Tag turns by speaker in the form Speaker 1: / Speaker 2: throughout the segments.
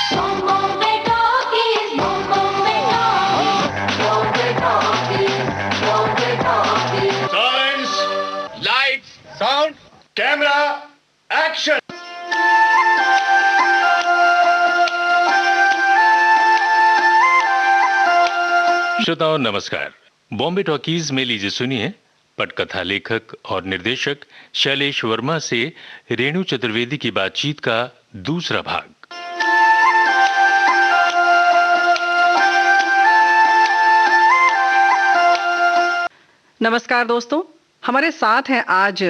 Speaker 1: Bombay talkies, Bombay talkies, Bombay talkies, Bombay talkies.
Speaker 2: Silence, lights, sound, camera, action!
Speaker 3: श्रोताओं नमस्कार। Bombay talkies में लीजिए सुनिए पटकथा लेखक और निर्देशक शैलेश वर्मा से रेणु चतुर्वेदी की बातचीत का दूसरा भाग।
Speaker 4: नमस्कार दोस्तों, हमारे साथ हैं आज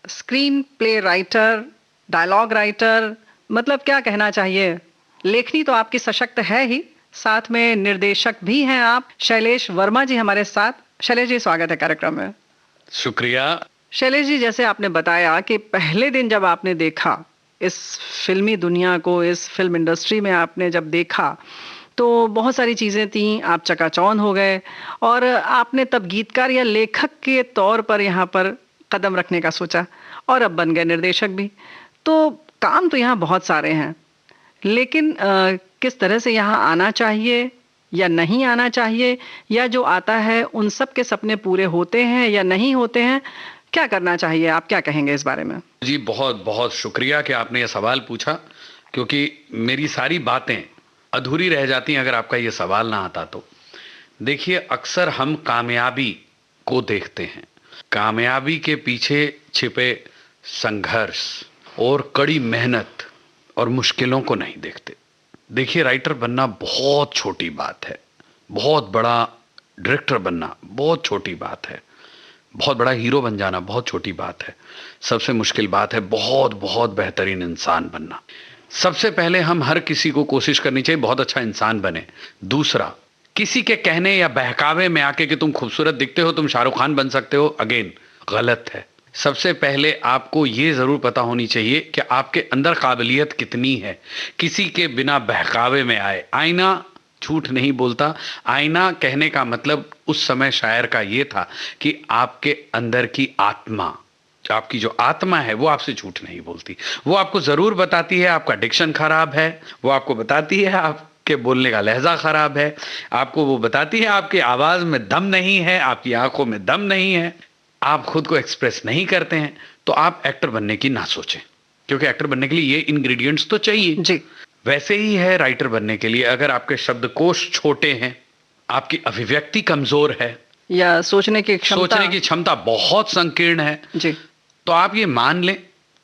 Speaker 4: screenplay writer, dialogue writer, मतलब क्या कहना चाहिए, लेखनी तो आपकी सशक्त है ही, साथ में निर्देशक भी हैं आप। शैलेश वर्मा जी हमारे साथ। शैलेश जी, स्वागत है कार्यक्रम में।
Speaker 3: शुक्रिया।
Speaker 4: शैलेश जी, जैसे आपने बताया कि पहले दिन जब आपने देखा इस फिल्मी दुनिया को, इस फिल्म इंडस्ट्री में आपने जब देखा तो बहुत सारी चीज़ें थीं, आप चकाचौंध हो गए और आपने तब गीतकार या लेखक के तौर पर यहाँ पर कदम रखने का सोचा और अब बन गए निर्देशक भी। तो काम तो यहाँ बहुत सारे हैं, लेकिन किस तरह से यहाँ आना चाहिए या नहीं आना चाहिए, या जो आता है उन सब के सपने पूरे होते हैं या नहीं होते हैं, क्या करना चाहिए, आप क्या कहेंगे इस बारे में?
Speaker 5: जी, बहुत बहुत शुक्रिया कि आपने ये सवाल पूछा, क्योंकि मेरी सारी बातें अधूरी रह जाती हैं अगर आपका ये सवाल ना आता तो। देखिए, अक्सर हम कामयाबी को देखते हैं, कामयाबी के पीछे छिपे संघर्ष और कड़ी मेहनत और मुश्किलों को नहीं देखते। देखिए, राइटर बनना बहुत छोटी बात है, बहुत बड़ा डायरेक्टर बनना बहुत छोटी बात है, बहुत बड़ा हीरो बन जाना बहुत छोटी बात है। सबसे मुश्किल बात है बहुत बहुत बेहतरीन इंसान बनना। सबसे पहले हम हर किसी को कोशिश करनी चाहिए बहुत अच्छा इंसान बने। दूसरा, किसी के कहने या बहकावे में आके कि तुम खूबसूरत दिखते हो, तुम शाहरुख खान बन सकते हो, अगेन गलत है। सबसे पहले आपको ये ज़रूर पता होनी चाहिए कि आपके अंदर काबिलियत कितनी है। किसी के बिना बहकावे में आए। आईना झूठ नहीं बोलता। आईना कहने का मतलब उस समय शायर का ये था कि आपके अंदर की आत्मा, आपकी जो आत्मा है वो आपसे झूठ नहीं बोलती। वो आपको ज़रूर बताती है आपका डिक्शन खराब है, वो आपको बताती है आपके बोलने का लहजा खराब है, आपको वो बताती है आपकी आवाज़ में दम नहीं है, आपकी आंखों में दम नहीं है, आप खुद को एक्सप्रेस नहीं करते हैं। तो आप एक्टर बनने की ना सोचें, क्योंकि एक्टर बनने के लिए ये इंग्रेडिएंट्स तो चाहिए जी। वैसे ही है राइटर बनने के लिए, अगर आपके शब्दकोश छोटे हैं, आपकी अभिव्यक्ति कमजोर है, या सोचने की क्षमता बहुत संकीर्ण है जी, तो आप ये मान लें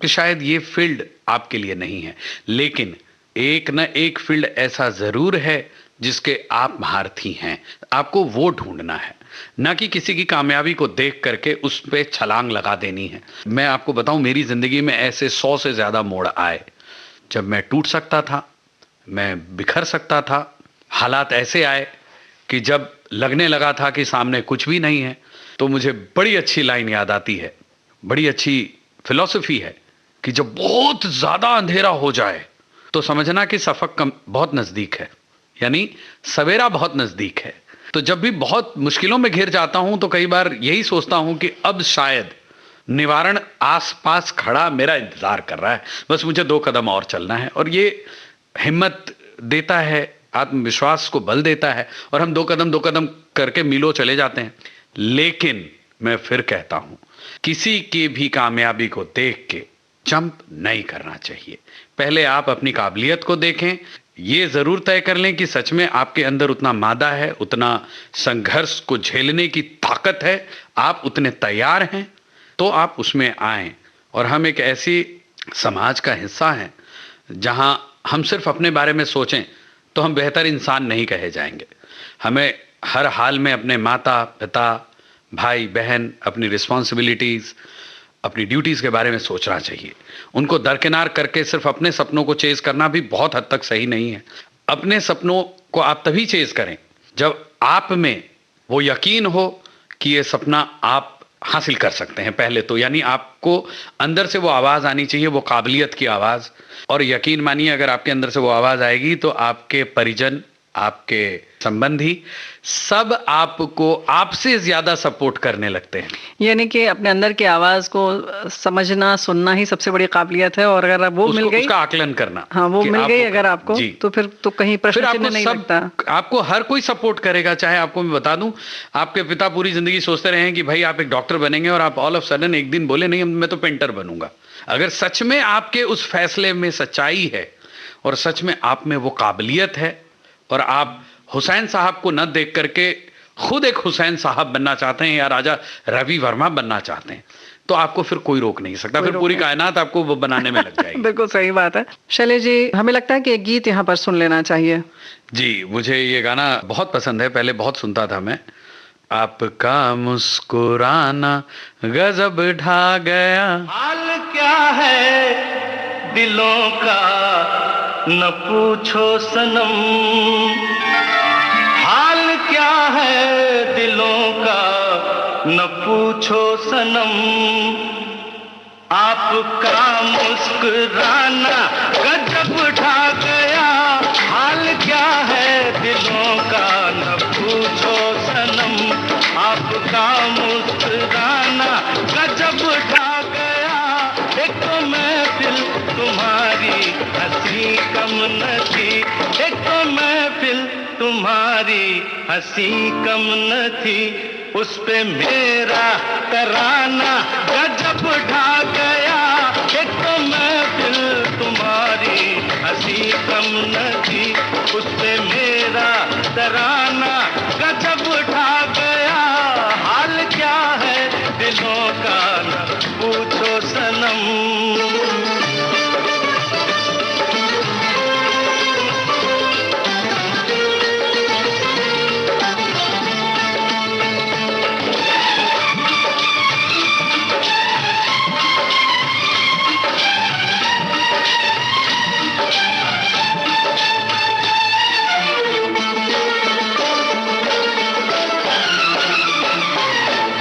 Speaker 5: कि शायद ये फील्ड आपके लिए नहीं है। लेकिन एक न एक फील्ड ऐसा जरूर है जिसके आप महारथी हैं। आपको वो ढूंढना है, ना कि किसी की कामयाबी को देख करके उस पे छलांग लगा देनी है। मैं आपको बताऊं, मेरी जिंदगी में ऐसे 100 से ज्यादा मोड़ आए जब मैं टूट सकता था, मैं बिखर सकता था। हालात ऐसे आए कि जब लगने लगा था कि सामने कुछ भी नहीं है, तो मुझे बड़ी अच्छी लाइन याद आती है, बड़ी अच्छी फिलॉसफी है कि जब बहुत ज्यादा अंधेरा हो जाए तो समझना कि सफक बहुत नजदीक है, यानी सवेरा बहुत नजदीक है। तो जब भी बहुत मुश्किलों में घिर जाता हूं तो कई बार यही सोचता हूं कि अब शायद निवारण आसपास खड़ा मेरा इंतजार कर रहा है, बस मुझे 2 कदम और चलना है। और ये हिम्मत देता है, आत्मविश्वास को बल देता है, और हम 2 कदम करके मीलों चले जाते हैं। लेकिन मैं फिर कहता हूं, किसी की भी कामयाबी को देख के जंप नहीं करना चाहिए। पहले आप अपनी काबिलियत को देखें, ये जरूर तय कर लें कि सच में आपके अंदर उतना मादा है, उतना संघर्ष को झेलने की ताकत है, आप उतने तैयार हैं, तो आप उसमें आएं। और हम एक ऐसी समाज का हिस्सा हैं जहां हम सिर्फ अपने बारे में सोचें तो हम बेहतर इंसान नहीं कहे जाएंगे। हमें हर हाल में अपने माता पिता, भाई बहन, अपनी रिस्पॉन्सिबिलिटीज़, अपनी ड्यूटीज़ के बारे में सोचना चाहिए। उनको दरकिनार करके सिर्फ अपने सपनों को चेज़ करना भी बहुत हद तक सही नहीं है। अपने सपनों को आप तभी चेज़ करें जब आप में वो यकीन हो कि ये सपना आप हासिल कर सकते हैं। पहले तो यानी आपको अंदर से वो आवाज़ आनी चाहिए, वो काबिलियत की आवाज़। और यकीन मानिए, अगर आपके अंदर से वो आवाज़ आएगी तो आपके परिजन आपके संबंधी सब आपको आपसे ज्यादा सपोर्ट करने लगते हैं।
Speaker 4: यानी कि अपने अंदर की आवाज को समझना सुनना ही सबसे बड़ी काबिलियत है, और अगर वो मिल गई,
Speaker 5: उसका आकलन करना,
Speaker 4: हाँ वो
Speaker 5: कि
Speaker 4: मिल
Speaker 5: आप
Speaker 4: गई
Speaker 5: वो
Speaker 4: अगर आपको,
Speaker 5: जी।
Speaker 4: तो फिर तो कहीं
Speaker 5: फिर
Speaker 4: प्रश्न चिन्ह
Speaker 5: आपको
Speaker 4: नहीं
Speaker 5: सब,
Speaker 4: लगता।
Speaker 5: आपको हर कोई सपोर्ट करेगा। चाहे आपको मैं बता दूं, आपके पिता पूरी जिंदगी सोचते रहे हैं कि भाई आप एक डॉक्टर बनेंगे, और आप ऑल ऑफ सडन एक दिन बोले नहीं मैं तो पेंटर बनूंगा। अगर सच में आपके उस फैसले में सच्चाई है और सच में आप में वो काबिलियत है, और आप हुसैन साहब को न देख करके खुद एक हुसैन साहब बनना चाहते हैं या राजा रवि वर्मा बनना चाहते हैं, तो आपको फिर कोई रोक नहीं सकता। फिर पूरी कायनात आपको वो बनाने में लग जाएगी।
Speaker 4: बिल्कुल सही बात है। शैलेश जी, हमें लगता है कि एक गीत यहाँ पर सुन लेना चाहिए।
Speaker 5: जी, मुझे ये गाना बहुत पसंद है, पहले बहुत सुनता था मैं। आपका मुस्कुराना गजब ढा गया,
Speaker 6: हाल क्या है दिलों का न पूछो सनम, हाल क्या है दिलों का न पूछो सनम, आपका मुस्कुराना गजब ढा गया, हाल क्या है दिलों का न पूछो सनम, आपका मुस्कुराना गजब ढा गया, एक तो महफिल तुम्हारी हंसी कम न थी, एक तो महफिल तुम्हारी हंसी कम न थी, उस पे मेरा तराना गजब ढा गया, एक तो महफिल तुम्हारी हंसी कम न थी, उस पे मेरा तराना गजब ढा गया, हाल क्या है दिलों का न पूछो सनम।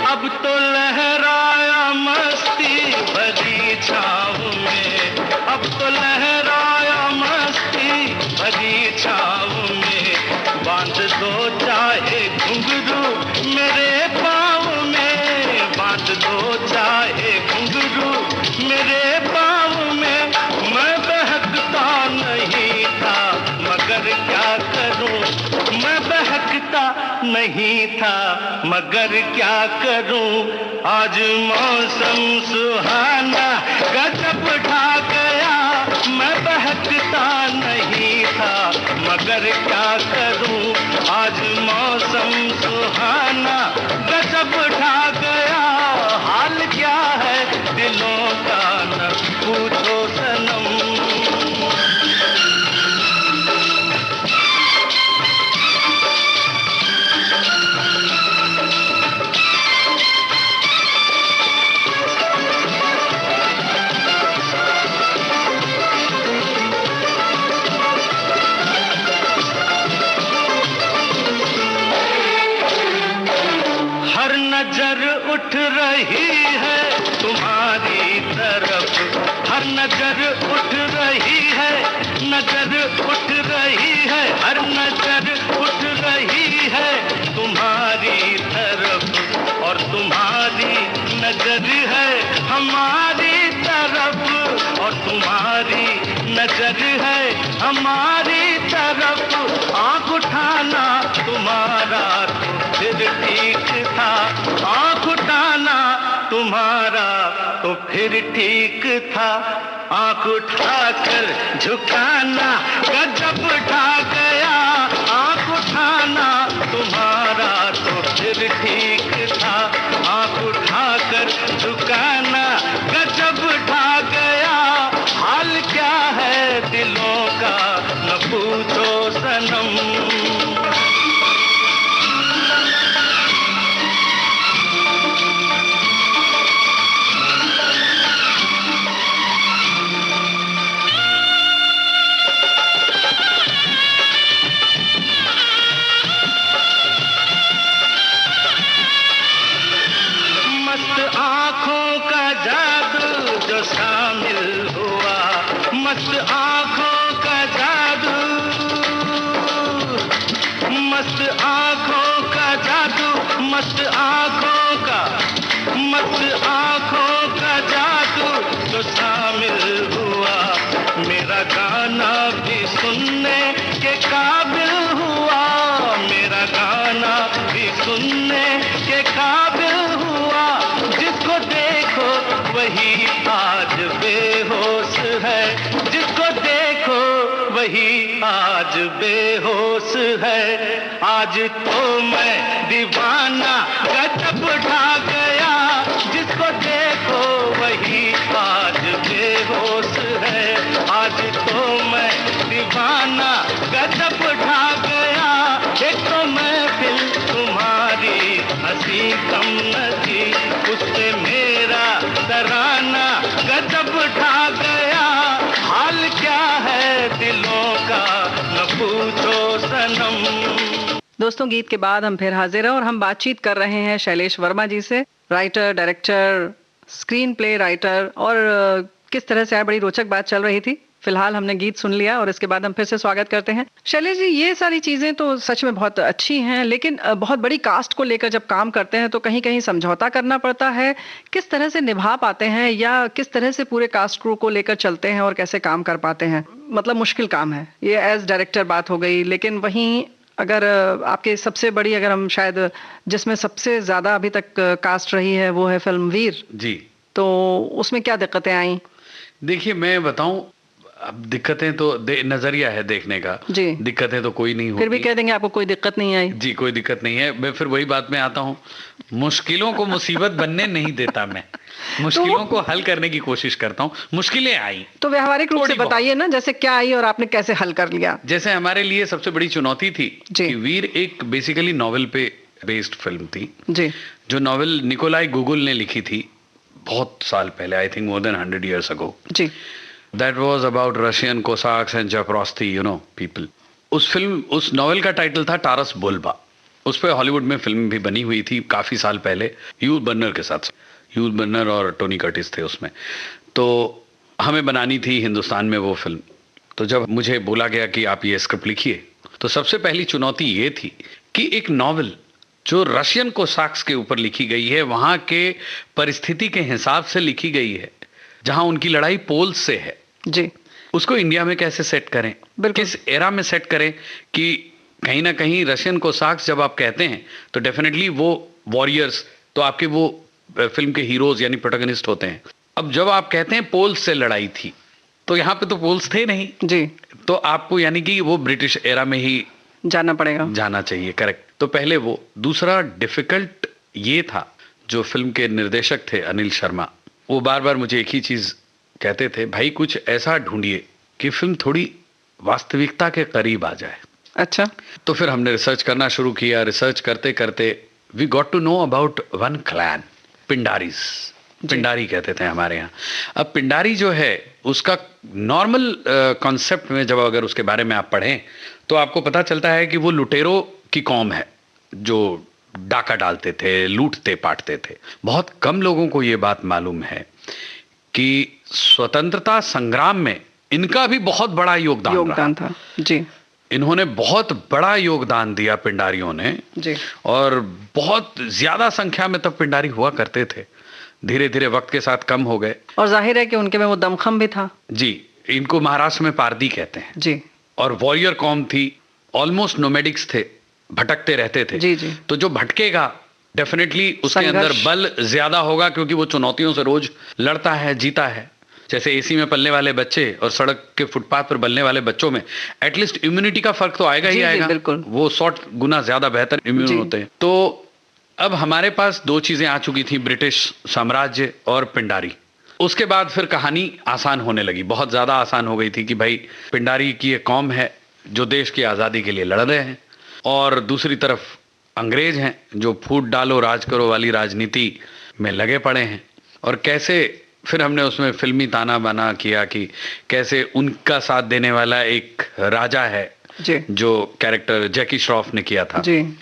Speaker 6: अब तो लहराया मस्ती भरी छाँव में, अब तो लहराया मस्ती भरी छाँव में, बांध दो चाहे घुंघरू मेरे पाँव में, बांध दो चाहे घुंघरू मेरे पाँव में, मैं बहकता नहीं था मगर क्या करूं, मैं बहकता नहीं था मगर क्या करूं, आज मौसम सुहाना गजब ढा गया, मैं बहकता नहीं था मगर क्या करूं, आज मौसम सुहाना गजब ढा गया, हाल क्या है दिलों का न पूछो सनम। हर नजर उठ रही है तुम्हारी तरफ, हर नजर उठ रही है, नजर उठ रही है, हर नजर उठ रही है तुम्हारी तरफ, और तुम्हारी नजर है हमारी तरफ, और तुम्हारी नजर है हमारी तरफ, आँख उठाना तुम्हारा तो फिर ठीक था, आँख उठाना तुम्हारा तो फिर ठीक था, आँख उठाकर झुकाना गजब ढा गया, आँख उठाना तुम्हारा तो फिर ठीक था, आँख उठाकर झुकाना गजब ढा गया, हाल क्या है दिलों का न पूछो सनम। मस्त आँखों का जादू जो शामिल हुआ, मस्त आँखों का जादू, मस्त आंखों का जादू जो शामिल हुआ, मेरा गाना भी सुनने के काबिल हुआ, मेरा गाना भी सुनने के काबिल हुआ। जिसको देखो वही आज बेहोश है, जिसको देखो वही आज बेहोश है। आज तो मैं दीवाना गजब ढा गया, जिसको देखो वही आज बेहोश है। आज तो मैं दीवाना गजब ढा गया, एक तो महफिल तुम्हारी हंसी कम न थी, उससे मेरा तराना गजब ढा गया। हाल क्या है दिलों का न पूछो सनम।
Speaker 4: दोस्तों, गीत के बाद हम फिर हाजिर हैं और हम बातचीत कर रहे हैं शैलेश वर्मा जी से, writer, director, screen play writer, और किस तरह से बड़ी रोचक बात चल रही थी। फिलहाल हमने गीत सुन लिया और इसके बाद हम फिर से स्वागत करते हैं। शैलेश जी, ये सारी चीजें तो सच में बहुत अच्छी हैं, लेकिन बहुत बड़ी कास्ट को लेकर जब काम करते हैं तो कहीं कहीं समझौता करना पड़ता है। किस तरह से निभा पाते हैं, या किस तरह से पूरे कास्ट क्रू को लेकर चलते हैं और कैसे काम कर पाते हैं? मतलब मुश्किल काम है ये, एज डायरेक्टर बात हो गई, लेकिन वहीं अगर आपके सबसे बड़ी, अगर हम शायद जिसमें सबसे ज्यादा अभी तक कास्ट रही है वो है फिल्म वीर
Speaker 5: जी,
Speaker 4: तो उसमें क्या दिक्कतें आई?
Speaker 5: देखिए मैं बताऊं, अब दिक्कतें तो नजरिया है देखने का
Speaker 4: जी,
Speaker 5: दिक्कतें तो कोई नहीं होगी,
Speaker 4: फिर भी कह देंगे आपको कोई दिक्कत नहीं आई।
Speaker 5: जी कोई दिक्कत नहीं है। मैं फिर वही बात में आता हूँ, मुश्किलों को मुसीबत बनने नहीं देता मैं, मुश्किलों को हल करने की कोशिश करता हूँ। मुश्किलें आई
Speaker 4: तो व्यवहारिक रूप से
Speaker 5: थोड़ी बहुत।
Speaker 4: बताइए ना, जैसे क्या आई और आपने कैसे हल कर लिया?
Speaker 5: जैसे हमारे लिए सबसे बड़ी चुनौती थी
Speaker 4: जी।
Speaker 5: कि वीर एक बेसिकली नॉवेल पे बेस्ड फिल्म थी,
Speaker 4: जी,
Speaker 5: जो नॉवेल निकोलाई गुगुल ने लिखी थी बहुत साल पहले, I think more than 100 years ago.
Speaker 4: जी,
Speaker 5: That was about Russian Cossacks and Zaporozhye, you know, people. उस नॉवेल का टाइटल था टारस बुल्बा। उस पर हॉलीवुड में फिल्म भी बनी हुई थी काफी साल पहले, यूल बर्नर के साथ। यूल बर्नर और टोनी कर्टिस थे उसमें। तो हमें बनानी थी हिंदुस्तान में वो फिल्म। तो जब मुझे बोला गया कि आप ये स्क्रिप्ट लिखिए, तो सबसे पहली चुनौती ये थी कि एक नॉवेल जो रशियन कोसाक्स के ऊपर लिखी गई है, वहां के परिस्थिति के हिसाब से लिखी गई है, जहां उनकी लड़ाई पोल्स से है,
Speaker 4: जी,
Speaker 5: उसको इंडिया में कैसे सेट करें, किस एरा में सेट करें कि कहीं ना कहीं रशियन कोसाक्स जब आप कहते हैं तो डेफिनेटली वो वॉरियर्स तो आपके वो फिल्म के हीरोज यानी प्रोटैगनिस्ट होते हैं। अब जब आप कहते हैं पोल्स से लड़ाई थी, तो यहाँ पे तो पोल्स थे नहीं
Speaker 4: जी,
Speaker 5: तो आपको यानी कि वो ब्रिटिश एरा में ही
Speaker 4: जाना पड़ेगा,
Speaker 5: जाना चाहिए। करेक्ट। तो पहले वो, दूसरा डिफिकल्ट ये था, जो फिल्म के निर्देशक थे अनिल शर्मा, वो बार बार मुझे एक ही चीज कहते थे, भाई कुछ ऐसा ढूंढिए कि फिल्म थोड़ी वास्तविकता के करीब आ जाए।
Speaker 4: अच्छा,
Speaker 5: तो फिर हमने रिसर्च करना शुरू किया। रिसर्च करते करते we got to know about one clan, Pindaris. Pindari कहते थे हमारे यहाँ। अब पिंडारी जो है उसका नॉर्मल कॉन्सेप्ट में जब अगर उसके बारे में आप पढ़ें तो आपको पता चलता है कि वो लुटेरों की कौम है जो डाका डालते थे, लूटते पाटते थे। बहुत कम लोगों को ये बात मालूम है कि स्वतंत्रता संग्राम में इनका भी बहुत बड़ा योगदान
Speaker 4: था। जी,
Speaker 5: इन्होंने बहुत बड़ा योगदान दिया पिंडारियों ने
Speaker 4: जी,
Speaker 5: और बहुत ज्यादा संख्या में तब पिंडारी हुआ करते थे। धीरे धीरे वक्त के साथ कम हो गए।
Speaker 4: और जाहिर है कि उनके में वो दमखम भी था।
Speaker 5: जी, इनको महाराष्ट्र में पारदी कहते हैं।
Speaker 4: जी,
Speaker 5: और वॉरियर कौम थी, ऑलमोस्ट नोमैडिक्स थे, भटकते रहते थे।
Speaker 4: जी, जी।
Speaker 5: तो जो भटकेगा डेफिनेटली उसके अंदर
Speaker 4: संघर्ष।
Speaker 5: बल ज्यादा होगा, क्योंकि वो चुनौतियों से रोज लड़ता है, जीता है। जैसे एसी में पलने वाले बच्चे और सड़क के फुटपाथ पर बलने वाले बच्चों में एटलीस्ट इम्यूनिटी का फर्क तो आएगा
Speaker 4: जी,
Speaker 5: ही
Speaker 4: जी,
Speaker 5: आएगा।
Speaker 4: बिल्कुल।
Speaker 5: वो 100 गुना ज्यादा बेहतर इम्यून
Speaker 4: जी।
Speaker 5: होते हैं। तो अब हमारे पास दो चीजें आ चुकी थी, ब्रिटिश साम्राज्य और पिंडारी। उसके बाद फिर कहानी आसान होने लगी, बहुत ज्यादा आसान हो गई थी कि भाई पिंडारी की एक कौम है जो देश की आजादी के लिए लड़ रहे हैं, और दूसरी तरफ अंग्रेज हैं जो फूट डालो राज करो वाली राजनीति में लगे पड़े हैं। और कैसे फिर हमने उसमें फिल्मी ताना बाना किया कि कैसे उनका साथ देने वाला एक राजा है
Speaker 4: जी,
Speaker 5: जो कैरेक्टर जैकी श्रॉफ ने किया था,
Speaker 4: जी,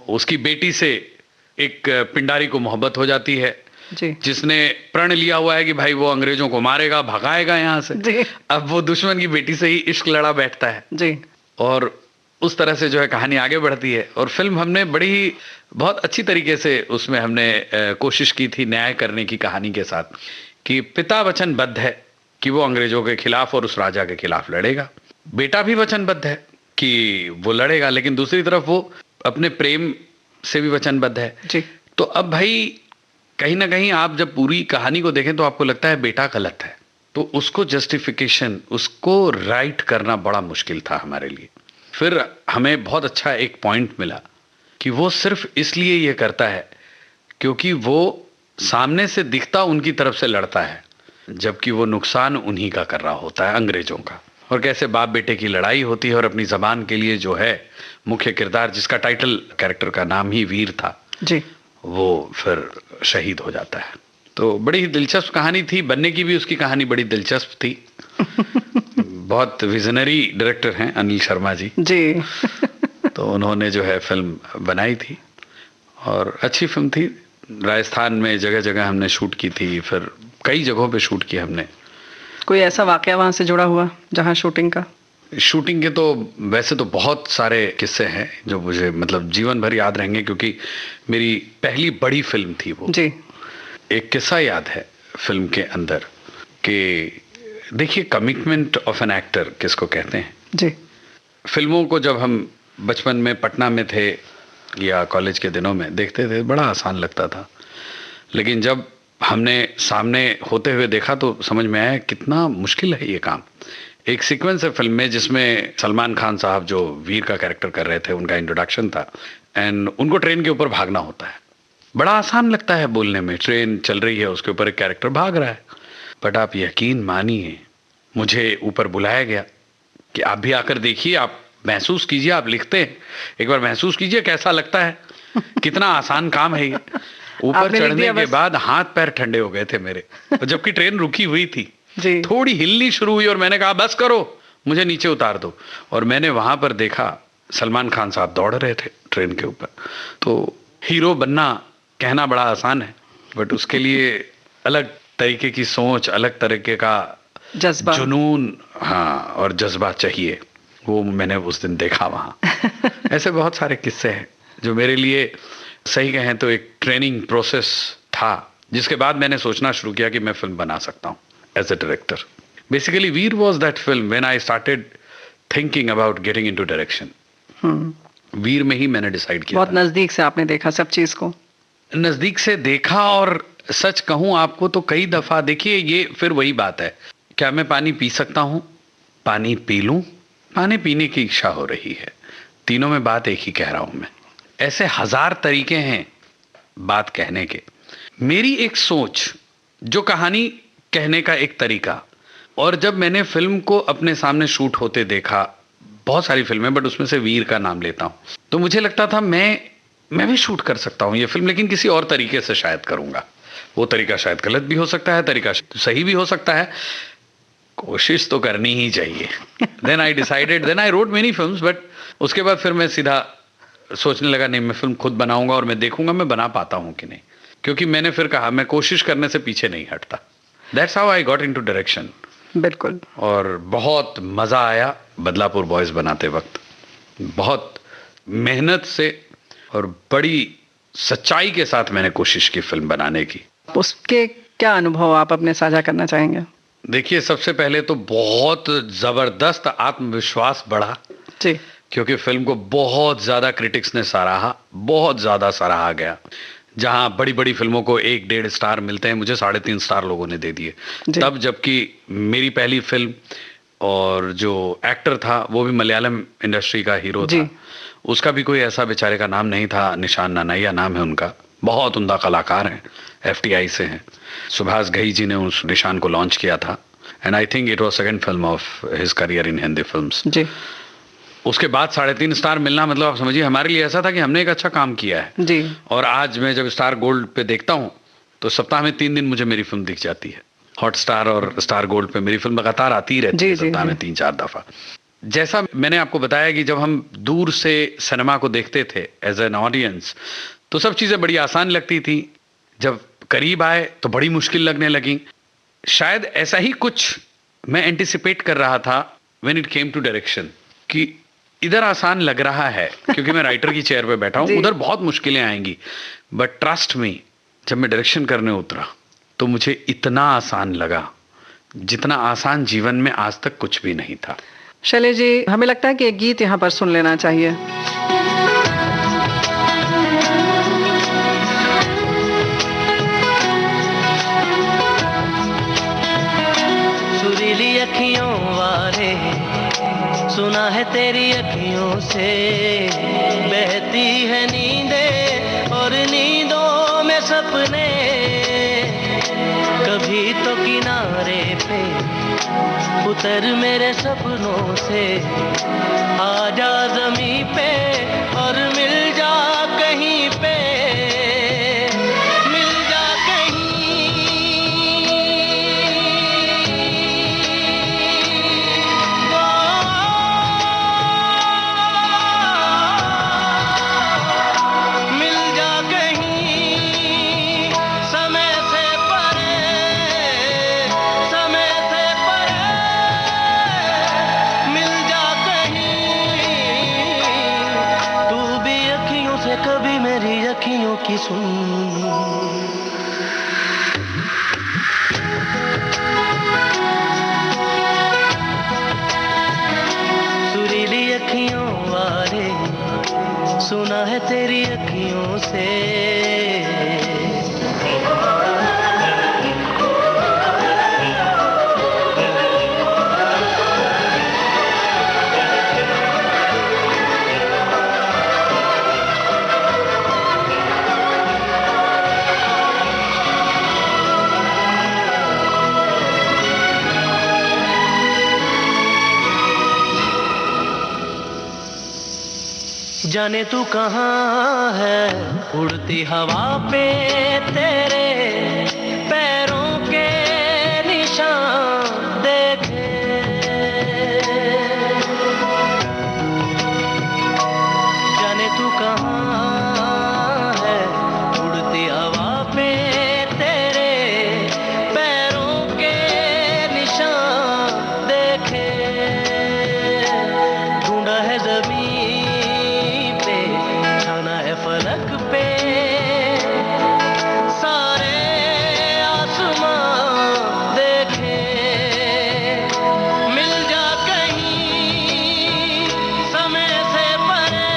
Speaker 5: उसकी बेटी से एक पिंडारी को मोहब्बत हो जाती है,
Speaker 4: जी,
Speaker 5: जिसने प्रण लिया हुआ है कि भाई वो अंग्रेजों को मारेगा, भगाएगा यहाँ से।
Speaker 4: जी,
Speaker 5: अब वो दुश्मन की बेटी से ही इश्क लड़ा बैठता है।
Speaker 4: जी,
Speaker 5: और उस तरह से जो है कहानी आगे बढ़ती है। और फिल्म हमने बहुत अच्छी तरीके से उसमें हमने कोशिश की थी न्याय करने की कहानी के साथ, कि पिता वचनबद्ध है कि वो अंग्रेजों के खिलाफ और उस राजा के खिलाफ लड़ेगा, बेटा भी वचनबद्ध है कि वो लड़ेगा, लेकिन दूसरी तरफ वो अपने प्रेम से भी वचनबद्ध है
Speaker 4: जी।
Speaker 5: तो अब भाई कहीं ना कहीं आप जब पूरी कहानी को देखें तो आपको लगता है बेटा गलत है, तो उसको जस्टिफिकेशन, उसको राइट करना बड़ा मुश्किल था हमारे लिए। फिर हमें बहुत अच्छा एक पॉइंट मिला कि वो सिर्फ इसलिए ये करता है क्योंकि वो सामने से दिखता उनकी तरफ से लड़ता है, जबकि वो नुकसान उन्हीं का कर रहा होता है, अंग्रेजों का। और कैसे बाप बेटे की लड़ाई होती है और अपनी जबान के लिए जो है मुख्य किरदार, जिसका टाइटल कैरेक्टर का नाम ही वीर था
Speaker 4: जी,
Speaker 5: वो फिर शहीद हो जाता है। तो बड़ी ही दिलचस्प कहानी थी, बनने की भी उसकी कहानी बड़ी दिलचस्प थी। बहुत विजनरी डायरेक्टर हैं अनिल शर्मा जी
Speaker 4: जी।
Speaker 5: तो उन्होंने जो है फिल्म बनाई थी और अच्छी फिल्म थी। राजस्थान में जगह जगह हमने शूट की थी, फिर कई जगहों पे शूट किया हमने।
Speaker 4: कोई ऐसा वाकया वहां से जुड़ा हुआ जहां शूटिंग का?
Speaker 5: शूटिंग के तो वैसे तो बहुत सारे किस्से हैं जो मुझे मतलब जीवन भर याद रहेंगे, क्योंकि मेरी पहली बड़ी फिल्म थी वो।
Speaker 4: जी।
Speaker 5: एक किस्सा याद है फिल्म के अंदर कि देखिए, कमिटमेंट ऑफ एन एक्टर किसको कहते हैं।
Speaker 4: जी।
Speaker 5: फिल्मों को जब हम बचपन में पटना में थे या कॉलेज के दिनों में देखते थे, बड़ा आसान लगता था, लेकिन जब हमने सामने होते हुए देखा तो समझ में आया कितना मुश्किल है ये काम। एक सीक्वेंस है फिल्म में जिसमें सलमान खान साहब जो वीर का कैरेक्टर कर रहे थे, उनका इंट्रोडक्शन था एंड उनको ट्रेन के ऊपर भागना होता है। बड़ा आसान लगता है बोलने में, ट्रेन चल रही है, उसके ऊपर एक कैरेक्टर भाग रहा है, बट आप यकीन मानिए मुझे ऊपर बुलाया गया कि आप भी आकर देखिए, आप महसूस कीजिए, आप लिखते हैं, एक बार महसूस कीजिए कैसा लगता है, कितना आसान काम है ये। ऊपर चढ़ने के बाद हाथ पैर ठंडे हो गए थे मेरे, जबकि ट्रेन रुकी हुई थी
Speaker 4: जी।
Speaker 5: थोड़ी हिलनी शुरू हुई और मैंने कहा बस करो, मुझे नीचे उतार दो। और मैंने वहां पर देखा सलमान खान साहब दौड़ रहे थे ट्रेन के ऊपर। तो हीरो बनना कहना बड़ा आसान है, बट उसके लिए अलग तरीके की सोच, अलग तरीके का
Speaker 4: जज्बा,
Speaker 5: जुनून, हाँ, और जज्बा चाहिए। वो मैंने उस दिन देखा वहां। ऐसे बहुत सारे किस्से हैं जो मेरे लिए सही कहें तो एक ट्रेनिंग प्रोसेस था, जिसके बाद मैंने सोचना शुरू किया कि मैं फिल्म बना सकता हूं as a director. Basically Veer was that film when I started thinking about getting into direction. Veer में ही मैंने डिसाइड किया।
Speaker 4: बहुत नजदीक से आपने देखा सब चीज को?
Speaker 5: नजदीक से देखा, और सच कहूं आपको तो कई दफा, देखिए ये फिर वही बात है, क्या मैं पानी पी सकता हूं, पानी पी लूं, पानी पीने की इच्छा हो रही है, तीनों में बात एक ही कह रहा हूं मैं। ऐसे हजार तरीके हैं बात कहने के। मेरी एक सोच, जो कहानी कहने का एक तरीका, और जब मैंने फिल्म को अपने सामने शूट होते देखा, बहुत सारी फिल्में, बट उसमें से वीर का नाम लेता हूं, तो मुझे लगता था मैं भी शूट कर सकता हूं ये फिल्म, लेकिन किसी और तरीके से शायद करूंगा। वो तरीका शायद गलत भी हो सकता है, तरीका सही भी हो सकता है, कोशिश तो करनी ही चाहिए। Then I decided, then I wrote many films, but उसके बाद फिर मैं सीधा सोचने लगा नहीं, मैं फिल्म खुद बनाऊंगा और मैं देखूंगा मैं बना पाता हूं कि नहीं, क्योंकि मैंने फिर कहा मैं कोशिश करने से पीछे नहीं हटता। That's how I got into direction.
Speaker 4: बिल्कुल।
Speaker 5: और बहुत मजा आया बदलापुर बॉयज बनाते वक्त, बहुत मेहनत से और बड़ी सच्चाई के साथ मैंने कोशिश की फिल्म बनाने की।
Speaker 4: उसके क्या अनुभव आप अपने साझा करना चाहेंगे?
Speaker 5: देखिए, सबसे पहले तो बहुत जबरदस्त आत्मविश्वास बढ़ा
Speaker 4: जी।
Speaker 5: क्योंकि फिल्म को बहुत ज्यादा क्रिटिक्स ने सराहा, बहुत ज्यादा सराहा गया। जहां बड़ी बड़ी फिल्मों को 1-1.5 स्टार मिलते हैं, मुझे 3.5 स्टार लोगों ने दे दिए तब, जबकि मेरी पहली फिल्म और जो एक्टर था वो भी मलयालम इंडस्ट्री का हीरो था, उसका भी कोई ऐसा बेचारे का नाम नहीं था, निशान नानाइया नाम है उनका, बहुत उम्दा कलाकार हैं, FTI से हैं। सुभाष घई जी ने उस निशान को लॉन्च किया था and I think it was second film of his career in Hindi films.
Speaker 4: जी।
Speaker 5: उसके बाद 3.5 स्टार मिलना मतलब आप समझिए हमारे लिए ऐसा था कि हमने एक अच्छा काम किया है।
Speaker 4: जी।
Speaker 5: और आज मैं जब स्टार गोल्ड पे देखता हूं तो सप्ताह में 3 दिन मुझे मेरी फिल्म दिख जाती है। हॉट स्टार और स्टार गोल्ड पे मेरी फिल्म लगातार आती ही रहती है सप्ताह में 3-4 दफा। जैसा मैंने आपको बताया कि जब हम दूर से सिनेमा को देखते थे एज एन ऑडियंस, तो सब चीजें बड़ी आसान लगती थी, जब करीब आए तो बड़ी मुश्किल लगने लगी। शायद ऐसा ही कुछ मैं एंटिसिपेट कर रहा था when it came to direction, कि इधर आसान लग रहा है क्योंकि मैं राइटर की चेयर पे बैठा हूँ,
Speaker 4: जी।
Speaker 5: उधर बहुत मुश्किलें आएंगी, बट ट्रस्ट मी, जब मैं डायरेक्शन करने उतरा तो मुझे इतना आसान लगा जितना आसान जीवन में आज तक कुछ भी नहीं था।
Speaker 4: शैलेश जी, हमें लगता है कि एक गीत यहाँ पर सुन लेना चाहिए।
Speaker 7: सुरीली अखियों वाले, सुना है तेरी अखियों से बहती है नींदें और नींदों में सपने, कभी तो किनारे पे उतर मेरे सपनों से, आजा ज़मीं पे और मिल जा कहीं पे, मिल जा कहीं, मिल जा कहीं, समय से परे, समय से परे, मिल जा कहीं, तू भी अखियों से कभी मेरी अखियों की सुन। सुरीली अखियों वाले, सुना है तेरी अखियों से। जाने तू कहाँ है, उड़ती हवा पे तेरे पैरों के निशान देखे, जाने तू कहाँ है, उड़ती हवा पे तेरे पैरों के निशान देखे, ढूंढा है ज़मीन फलक पे, सारे आसमां देखे, मिल जा कहीं, समय से परे,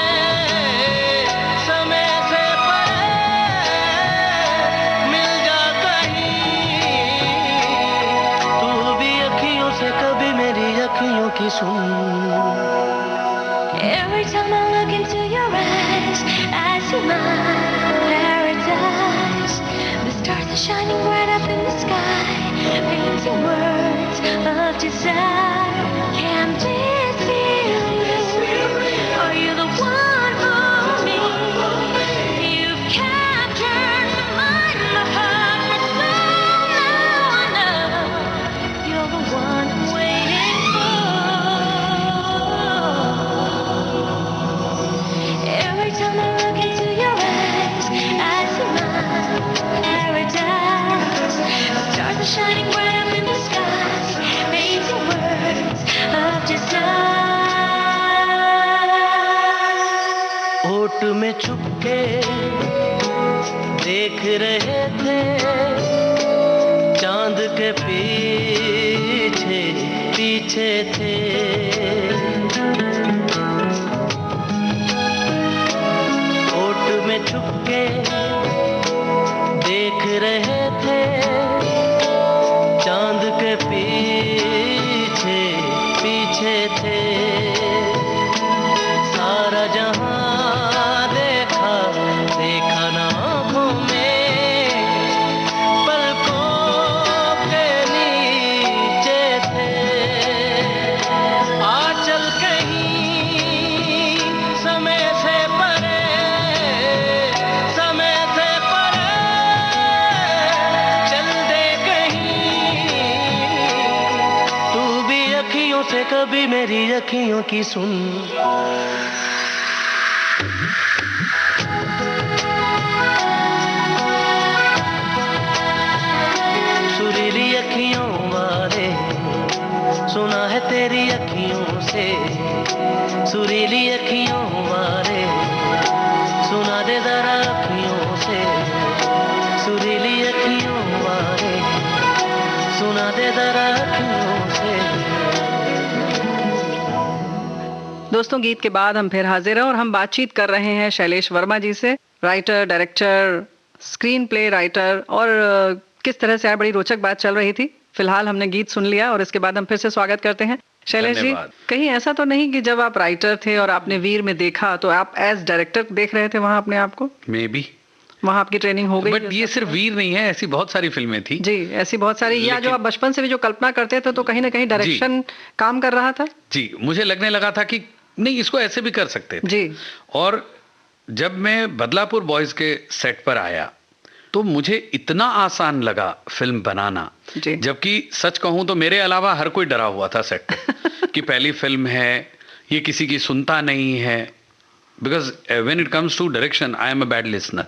Speaker 7: समय से परे, मिल जा कहीं, तू भी अखियों से कभी मेरी अखियों की सुन।
Speaker 1: Every time I look into your eyes, I see my paradise. The stars are shining bright up in the sky, painting words of desire. Can this be real? Are you the one for me? You've captured my mind, my heart, my soul. Now I know you're the one I'm waiting for. Every time I look into your eyes, I see my paradise. The stars are shining bright up in the sky, painting words of desire.
Speaker 7: ओट में छुपके देख रहे थे, चांद के पीछे पीछे थे, ओट में छुपके देख रहे थे, चांद के पीछे पीछे थे, सारा जहां देखा, देखा ना आँखों में, पलकों के नीचे थे, आंचल कहीं, समय से परे, समय से परे, चल दे कहीं, तू भी अखियों से कभी मेरी अखियों की सुन। सुरीली अखियों वाले, सुना है तेरी अखियों से सुरीली अखियों वाले सुना दे जरा अखियों से, सुरीली अखियों वाले सुना दे जरा अखियों से।
Speaker 4: दोस्तों, गीत के बाद हम फिर हाजिर हैं और हम बातचीत कर रहे हैं शैलेश वर्मा जी से, writer, director, screen play writer, और किस तरह से यार बड़ी रोचक बात चल रही थी। फिलहाल हमने गीत सुन लिया और इसके बाद हम फिर से स्वागत करते हैं। शैलेश जी, कहीं ऐसा तो नहीं कि जब आप राइटर थे और आपने वीर में देखा तो आप एज डायरेक्टर देख रहे थे वहां अपने आप को?
Speaker 5: मे बी
Speaker 4: वहां आपकी ट्रेनिंग हो गई?
Speaker 5: बट ये सिर्फ वीर नहीं है, ऐसी बहुत सारी फिल्में थी
Speaker 4: जी, ऐसी बहुत सारी, या जो आप बचपन से भी जो कल्पना करते थे तो कहीं ना कहीं डायरेक्शन काम कर रहा था?
Speaker 5: जी, मुझे लगने लगा था कि नहीं, इसको ऐसे भी कर सकते थे
Speaker 4: जी।
Speaker 5: और जब मैं बदलापुर बॉयज के सेट पर आया तो मुझे इतना आसान लगा फिल्म बनाना, जबकि सच कहूं तो मेरे अलावा हर कोई डरा हुआ था सेट पे कि पहली फिल्म है, ये किसी की सुनता नहीं है। Because when it comes to direction I am a bad listener,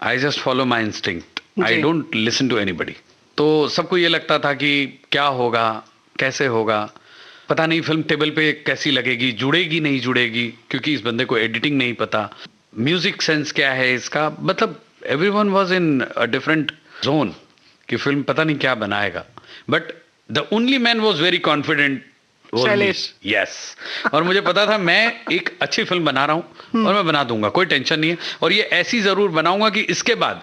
Speaker 5: I just follow my instinct, I don't listen to anybody. तो सबको ये लगता था कि क्या होगा, कैसे होगा, पता नहीं फिल्म टेबल पे कैसी लगेगी, जुड़ेगी नहीं जुड़ेगी, क्योंकि इस बंदे को एडिटिंग नहीं पता, म्यूजिक सेंस क्या है इसका, मतलब everyone was in a different zone कि फिल्म पता नहीं क्या बनाएगा। But the only man was very confident
Speaker 4: Shailesh.
Speaker 5: Yes, और मुझे पता था मैं एक अच्छी फिल्म बना रहा हूँ और मैं बना दूंगा, कोई टेंशन नहीं है, और ये ऐसी जरूर बनाऊंगा कि इसके बाद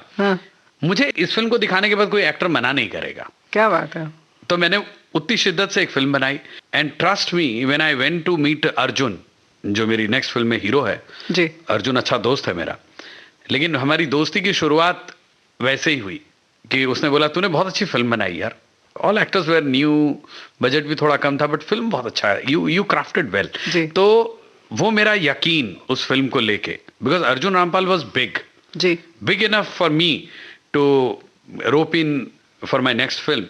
Speaker 5: मुझे इस फिल्म को दिखाने के बाद कोई एक्टर मना नहीं करेगा।
Speaker 4: क्या बात है।
Speaker 5: तो मैंने उतनी शिद्दत से एक फिल्म बनाई, and trust me when I went to meet Arjun, जो मेरी नेक्स्ट फिल्म में हीरो है
Speaker 4: जी।
Speaker 5: अर्जुन अच्छा दोस्त है मेरा, लेकिन हमारी दोस्ती की शुरुआत वैसे ही हुई कि उसने बोला तूने बहुत अच्छी फिल्म बनाई यार, all actors were new, budget भी थोड़ा कम था, बट फिल्म बहुत अच्छा है, यू क्राफ्टेड वेल। तो वो मेरा यकीन उस फिल्म को लेके, because Arjun Rampal was big जी, big enough for me to rope in for my next film,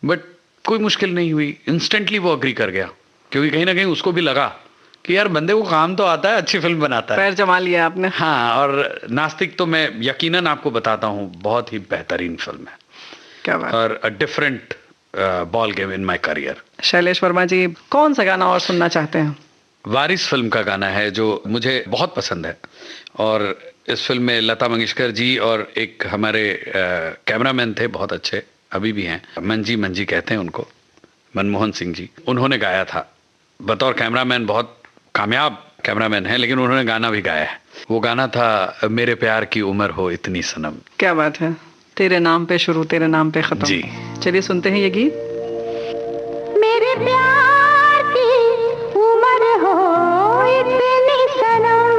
Speaker 5: but कोई मुश्किल नहीं हुई, इंस्टेंटली वो अग्री कर गया, क्योंकि कहीं ना कहीं उसको भी लगा कि यार बंदे को काम तो आता है, अच्छी फिल्म बनाता है,
Speaker 4: पैर जमा लिया आपने।
Speaker 5: हाँ, और नास्तिक तो मैं यकीनन आपको बताता हूँ बहुत ही बेहतरीन फिल्म है।
Speaker 4: क्या बात।
Speaker 5: और a different ball game in my career.
Speaker 4: Shailesh Verma ji, कौन सा गाना और सुनना चाहते हैं?
Speaker 5: वारिस फिल्म का गाना है जो मुझे बहुत पसंद है, और इस फिल्म में लता मंगेशकर जी और एक हमारे कैमरामैन थे बहुत अच्छे, अभी भी हैं, मंजी कहते हैं उनको, मनमोहन सिंह जी, उन्होंने गाया था। बतौर कैमरामैन बहुत कामयाब कैमरामैन है, लेकिन उन्होंने गाना भी गाया है। वो गाना था मेरे प्यार की उम्र हो इतनी सनम।
Speaker 4: क्या बात है, तेरे नाम पे शुरू तेरे नाम पे खत्म जी। चलिए सुनते हैं ये गीत।
Speaker 1: मेरे प्यार की उम्र हो इतनी सनम,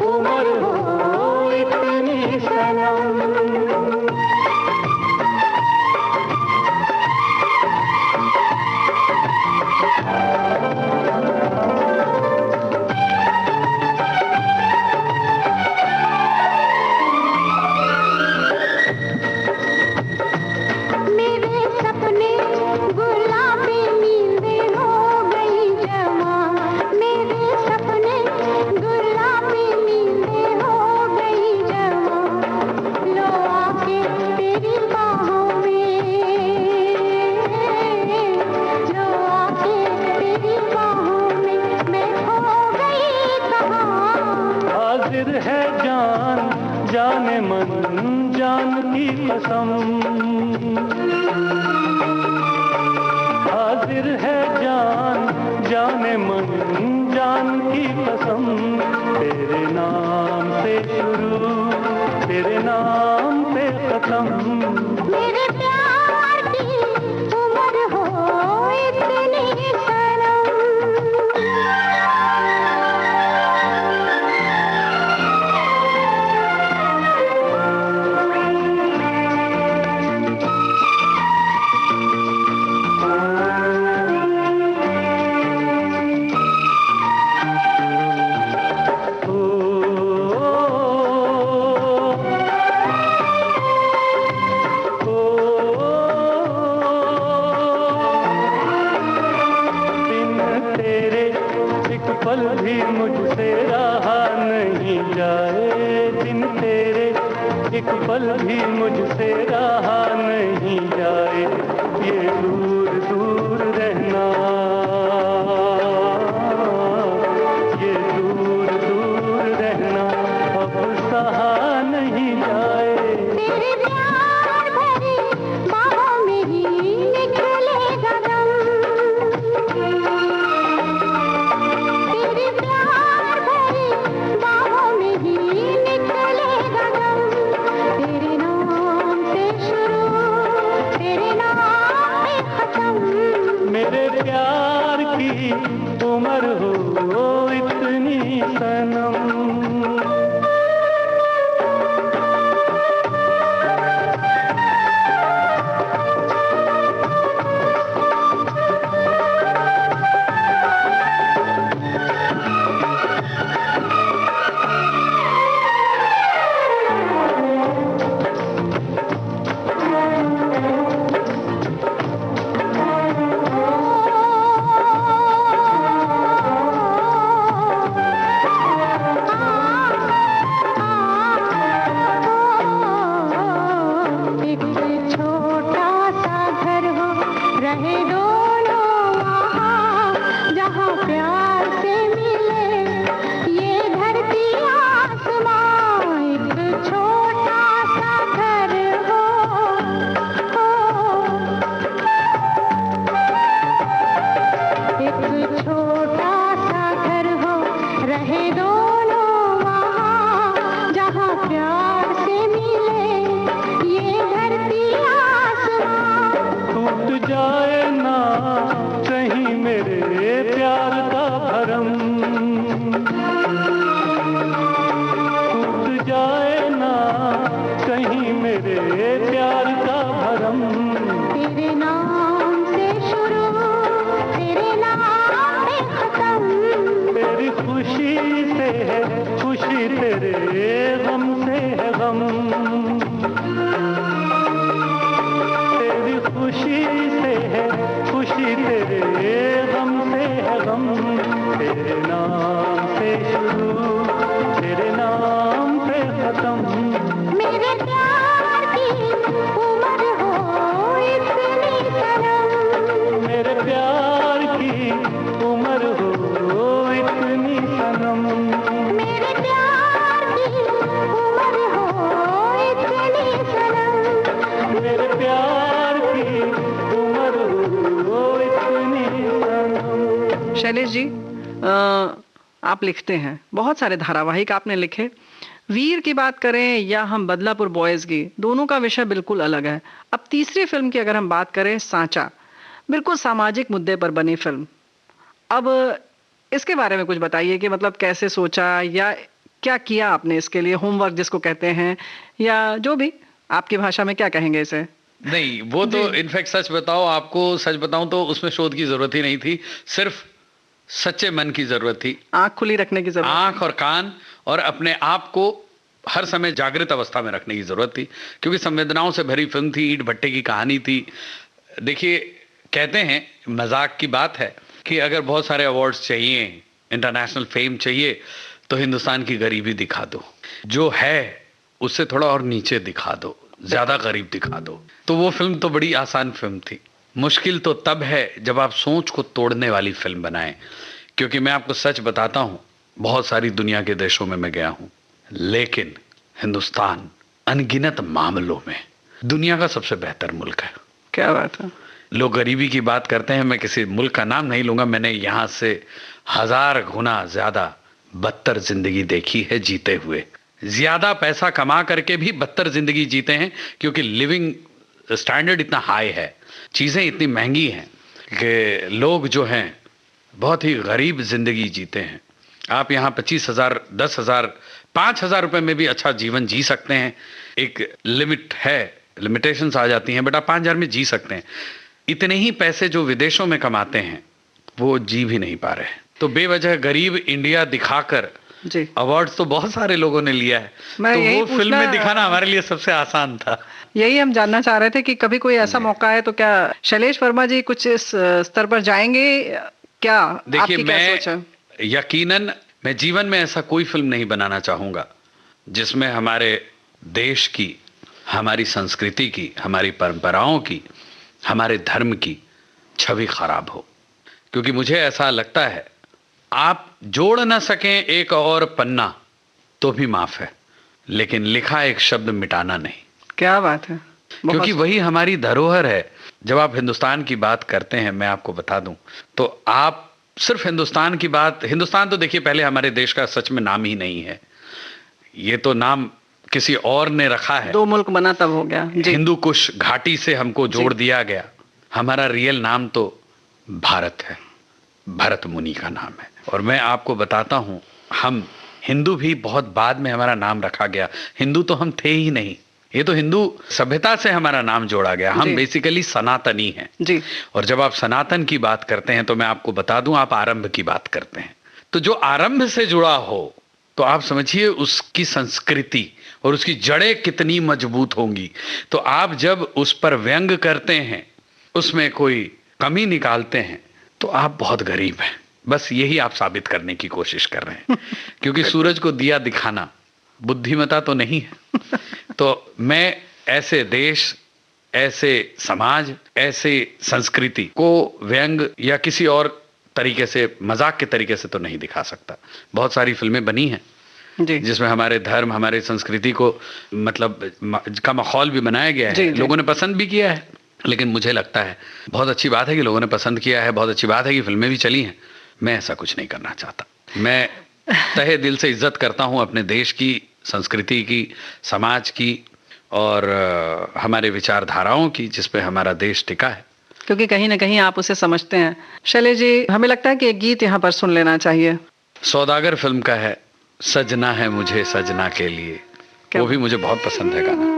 Speaker 1: उम्र हो
Speaker 6: जान जाने मन जान की कसम, हाजिर है जान जाने मन जान की कसम, तेरे नाम से शुरू तेरे नाम पे खत्म।
Speaker 1: मेरे प्यार की उम्र हो इतनी सनम,
Speaker 6: पल भी मुझसे रहा नहीं जाए, दिन तेरे एक पल भी मुझसे रहा नहीं जाए, ये दूर दूर रहना, ये दूर दूर रहना अब सहा नहीं जाए।
Speaker 1: तेरे प्यार भरी बाहों में ही निकलेगा दम, तेरे प्यार भरी बाहों में ही निकलेगा दम, तेरे नाम से शुरू तेरे नाम पे खत्म।
Speaker 6: मेरे प्यार की उम्र हो इतनी सनम।
Speaker 1: एक छोटा सा घर हो रहे दोनों वहाँ, जहाँ प्यार से मिले ये धरती आसमां, एक छोटा सा घर हो, एक छोटा सा घर हो रहे दोनों वहाँ, जहाँ प्यार से मिले ये धरती आसमां।
Speaker 6: टूट जाए ना कहीं मेरे प्यार का भरम, टूट जाए ना कहीं मेरे प्यार का भरम,
Speaker 1: तेरे नाम से शुरू तेरे नाम पे खत्म,
Speaker 6: तेरी खुशी से है खुशी तेरे गम से है गम, तेरी खुशी से है खुशी तेरे गम से है गम, तेरे नाम से शुरू तेरे नाम पे खत्म।
Speaker 1: मेरे प्यार की उम्र हो इतनी सनम,
Speaker 6: मेरे प्यार की उम्र हो इतनी सनम,
Speaker 1: मेरे प्यार की उम्र हो इतनी सनम,
Speaker 6: मेरे प्यार की उम्र हो इतनी सनम।
Speaker 4: शैलेश जी, आप लिखते हैं, बहुत सारे धारावाहिक आपने लिखे। वीर की बात करें या हम बदलापुर बॉयज की, दोनों का विषय बिल्कुल अलग है। अब तीसरी फिल्म की अगर हम बात करें, सांचा, बिल्कुल सामाजिक मुद्दे पर बनी फिल्म। अब इसके बारे में कुछ बताइए कि मतलब कैसे सोचा या क्या किया आपने इसके लिए, होमवर्क जिसको कहते हैं, या जो भी आपकी भाषा में क्या कहेंगे इसे।
Speaker 5: नहीं, वो तो इनफैक्ट सच बताओ, आपको सच बताऊं तो उसमें शोध की जरूरत ही नहीं थी, सिर्फ सच्चे मन की जरूरत थी,
Speaker 4: आंख खुली रखने की जरूरत,
Speaker 5: आंख और कान, और अपने आप को हर समय जागृत अवस्था में रखने की जरूरत थी, क्योंकि संवेदनाओं से भरी फिल्म थी, ईंट भट्टे की कहानी थी। देखिए, कहते हैं, मजाक की बात है कि अगर बहुत सारे अवार्ड्स चाहिए, इंटरनेशनल फेम चाहिए, तो हिंदुस्तान की गरीबी दिखा दो, जो है उससे थोड़ा और नीचे दिखा दो, ज्यादा गरीब दिखा दो। तो वो फिल्म तो बड़ी आसान फिल्म थी। मुश्किल तो तब है जब आप सोच को तोड़ने वाली फिल्म बनाएं, क्योंकि मैं आपको सच बताता हूं, बहुत सारी दुनिया के देशों में मैं गया हूं, लेकिन हिंदुस्तान अनगिनत मामलों में दुनिया का सबसे बेहतर मुल्क है।
Speaker 4: क्या बात है।
Speaker 5: लोग गरीबी की बात करते हैं, मैं किसी मुल्क का नाम नहीं लूंगा, मैंने यहां से 1000 गुना ज्यादा बदतर जिंदगी देखी है जीते हुए। ज्यादा पैसा कमा करके भी बदतर जिंदगी जीते हैं, क्योंकि लिविंग स्टैंडर्ड इतना हाई है, चीजें इतनी महंगी हैं कि लोग जो हैं बहुत ही गरीब जिंदगी जीते हैं। आप यहाँ 25,000, 10,000, 5,000 रुपए में भी अच्छा जीवन जी सकते हैं। एक लिमिट है, लिमिटेशंस आ जाती हैं, बट आप 5,000 में जी सकते हैं। इतने ही पैसे जो विदेशों में कमाते हैं वो जी भी नहीं पा रहे। तो बेवजह गरीब इंडिया दिखाकर
Speaker 4: जी
Speaker 5: अवार्ड्स तो बहुत सारे लोगों ने लिया है,
Speaker 4: मैं
Speaker 5: तो
Speaker 4: यही
Speaker 5: वो फिल्म में दिखाना हमारे लिए सबसे आसान था।
Speaker 4: यही हम जानना चाह रहे थे कि कभी कोई ऐसा मौका है तो क्या शैलेश वर्मा जी कुछ इस स्तर पर जाएंगे क्या?
Speaker 5: देखिए,
Speaker 4: आपकी क्या सोच है?
Speaker 5: यकीनन मैं जीवन में ऐसा कोई फिल्म नहीं बनाना चाहूंगा जिसमें हमारे देश की, हमारी संस्कृति की, हमारी परंपराओं की, हमारे धर्म की छवि खराब हो। क्योंकि मुझे ऐसा लगता है आप जोड़ ना सकें एक और पन्ना तो भी माफ है, लेकिन लिखा एक शब्द मिटाना नहीं।
Speaker 4: क्या बात है।
Speaker 5: क्योंकि वही हमारी धरोहर है। जब आप हिंदुस्तान की बात करते हैं, मैं आपको बता दूं, तो आप सिर्फ हिंदुस्तान की बात, हिंदुस्तान तो देखिए पहले हमारे देश का सच में नाम ही नहीं है, ये तो नाम किसी और ने रखा है।
Speaker 4: 2 मुल्क बना तब हो गया जी।
Speaker 5: हिंदू कुश घाटी से हमको जोड़ दिया गया। हमारा रियल नाम तो भारत है, भरत मुनि का नाम है। और मैं आपको बताता हूं, हम हिंदू भी बहुत बाद में हमारा नाम रखा गया। हिंदू तो हम थे ही नहीं, ये तो हिंदू सभ्यता से हमारा नाम जोड़ा गया। हम बेसिकली सनातनी हैं
Speaker 4: जी।
Speaker 5: और जब आप सनातन की बात करते हैं तो मैं आपको बता दूं, आप आरंभ की बात करते हैं। तो जो आरंभ से जुड़ा हो तो आप समझिए उसकी संस्कृति और उसकी जड़ें कितनी मजबूत होंगी। तो आप जब उस पर व्यंग करते हैं, उसमें कोई कमी निकालते हैं, तो आप बहुत गरीब हैं। बस यही आप साबित करने की कोशिश कर रहे हैं। क्योंकि सूरज को दिया दिखाना बुद्धिमता तो नहीं है। तो मैं ऐसे देश, ऐसे समाज, ऐसे संस्कृति को व्यंग या किसी और तरीके से, मजाक के तरीके से तो नहीं दिखा सकता। बहुत सारी फिल्में बनी हैं जिसमें हमारे धर्म, हमारे संस्कृति को मतलब का माहौल भी बनाया गया है। लोगों ने पसंद भी किया है। लेकिन मुझे लगता है बहुत अच्छी बात है कि लोगों ने पसंद किया है, बहुत अच्छी बात है कि फिल्में भी चली हैं। मैं ऐसा कुछ नहीं करना चाहता। मैं तहे दिल से इज्जत करता हूं अपने देश की, संस्कृति की, समाज की और हमारे विचारधाराओं की, जिस पे हमारा देश टिका है।
Speaker 4: क्योंकि कहीं ना कहीं आप उसे समझते हैं। शैलेश जी, हमें लगता है कि एक गीत यहाँ पर सुन लेना चाहिए।
Speaker 5: सौदागर फिल्म का है, सजना है मुझे सजना के लिए। वो भी मुझे बहुत पसंद है गाना।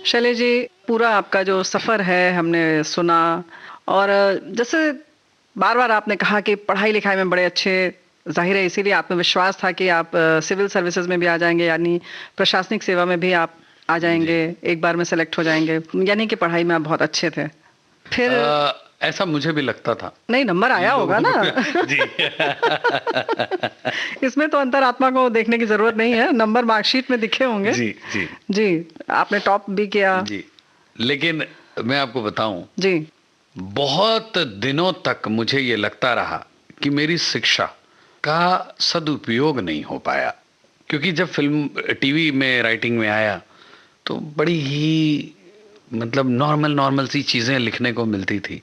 Speaker 4: शैलेश जी, पूरा आपका जो सफ़र है हमने सुना, और जैसे बार बार आपने कहा कि पढ़ाई लिखाई में बड़े अच्छे, जाहिर है इसीलिए आत्मविश्वास था कि आप सिविल सर्विसेज में भी आ जाएंगे, यानी प्रशासनिक सेवा में भी आप आ जाएंगे, एक बार में सेलेक्ट हो जाएंगे, यानी कि पढ़ाई में आप बहुत अच्छे थे। फिर
Speaker 5: ऐसा मुझे भी लगता था।
Speaker 4: नहीं, नंबर आया होगा ना।
Speaker 5: जी।
Speaker 4: इसमें तो अंतरात्मा को देखने की जरूरत नहीं है, नंबर मार्कशीट में दिखे होंगे।
Speaker 5: जी जी
Speaker 4: जी, आपने टॉप भी किया।
Speaker 5: जी, लेकिन मैं आपको बताऊं
Speaker 4: जी,
Speaker 5: बहुत दिनों तक मुझे ये लगता रहा कि मेरी शिक्षा का सदुपयोग नहीं हो पाया, क्योंकि जब फिल्म टीवी में राइटिंग में आया तो बड़ी ही मतलब नॉर्मल सी चीज़ें लिखने को मिलती थी,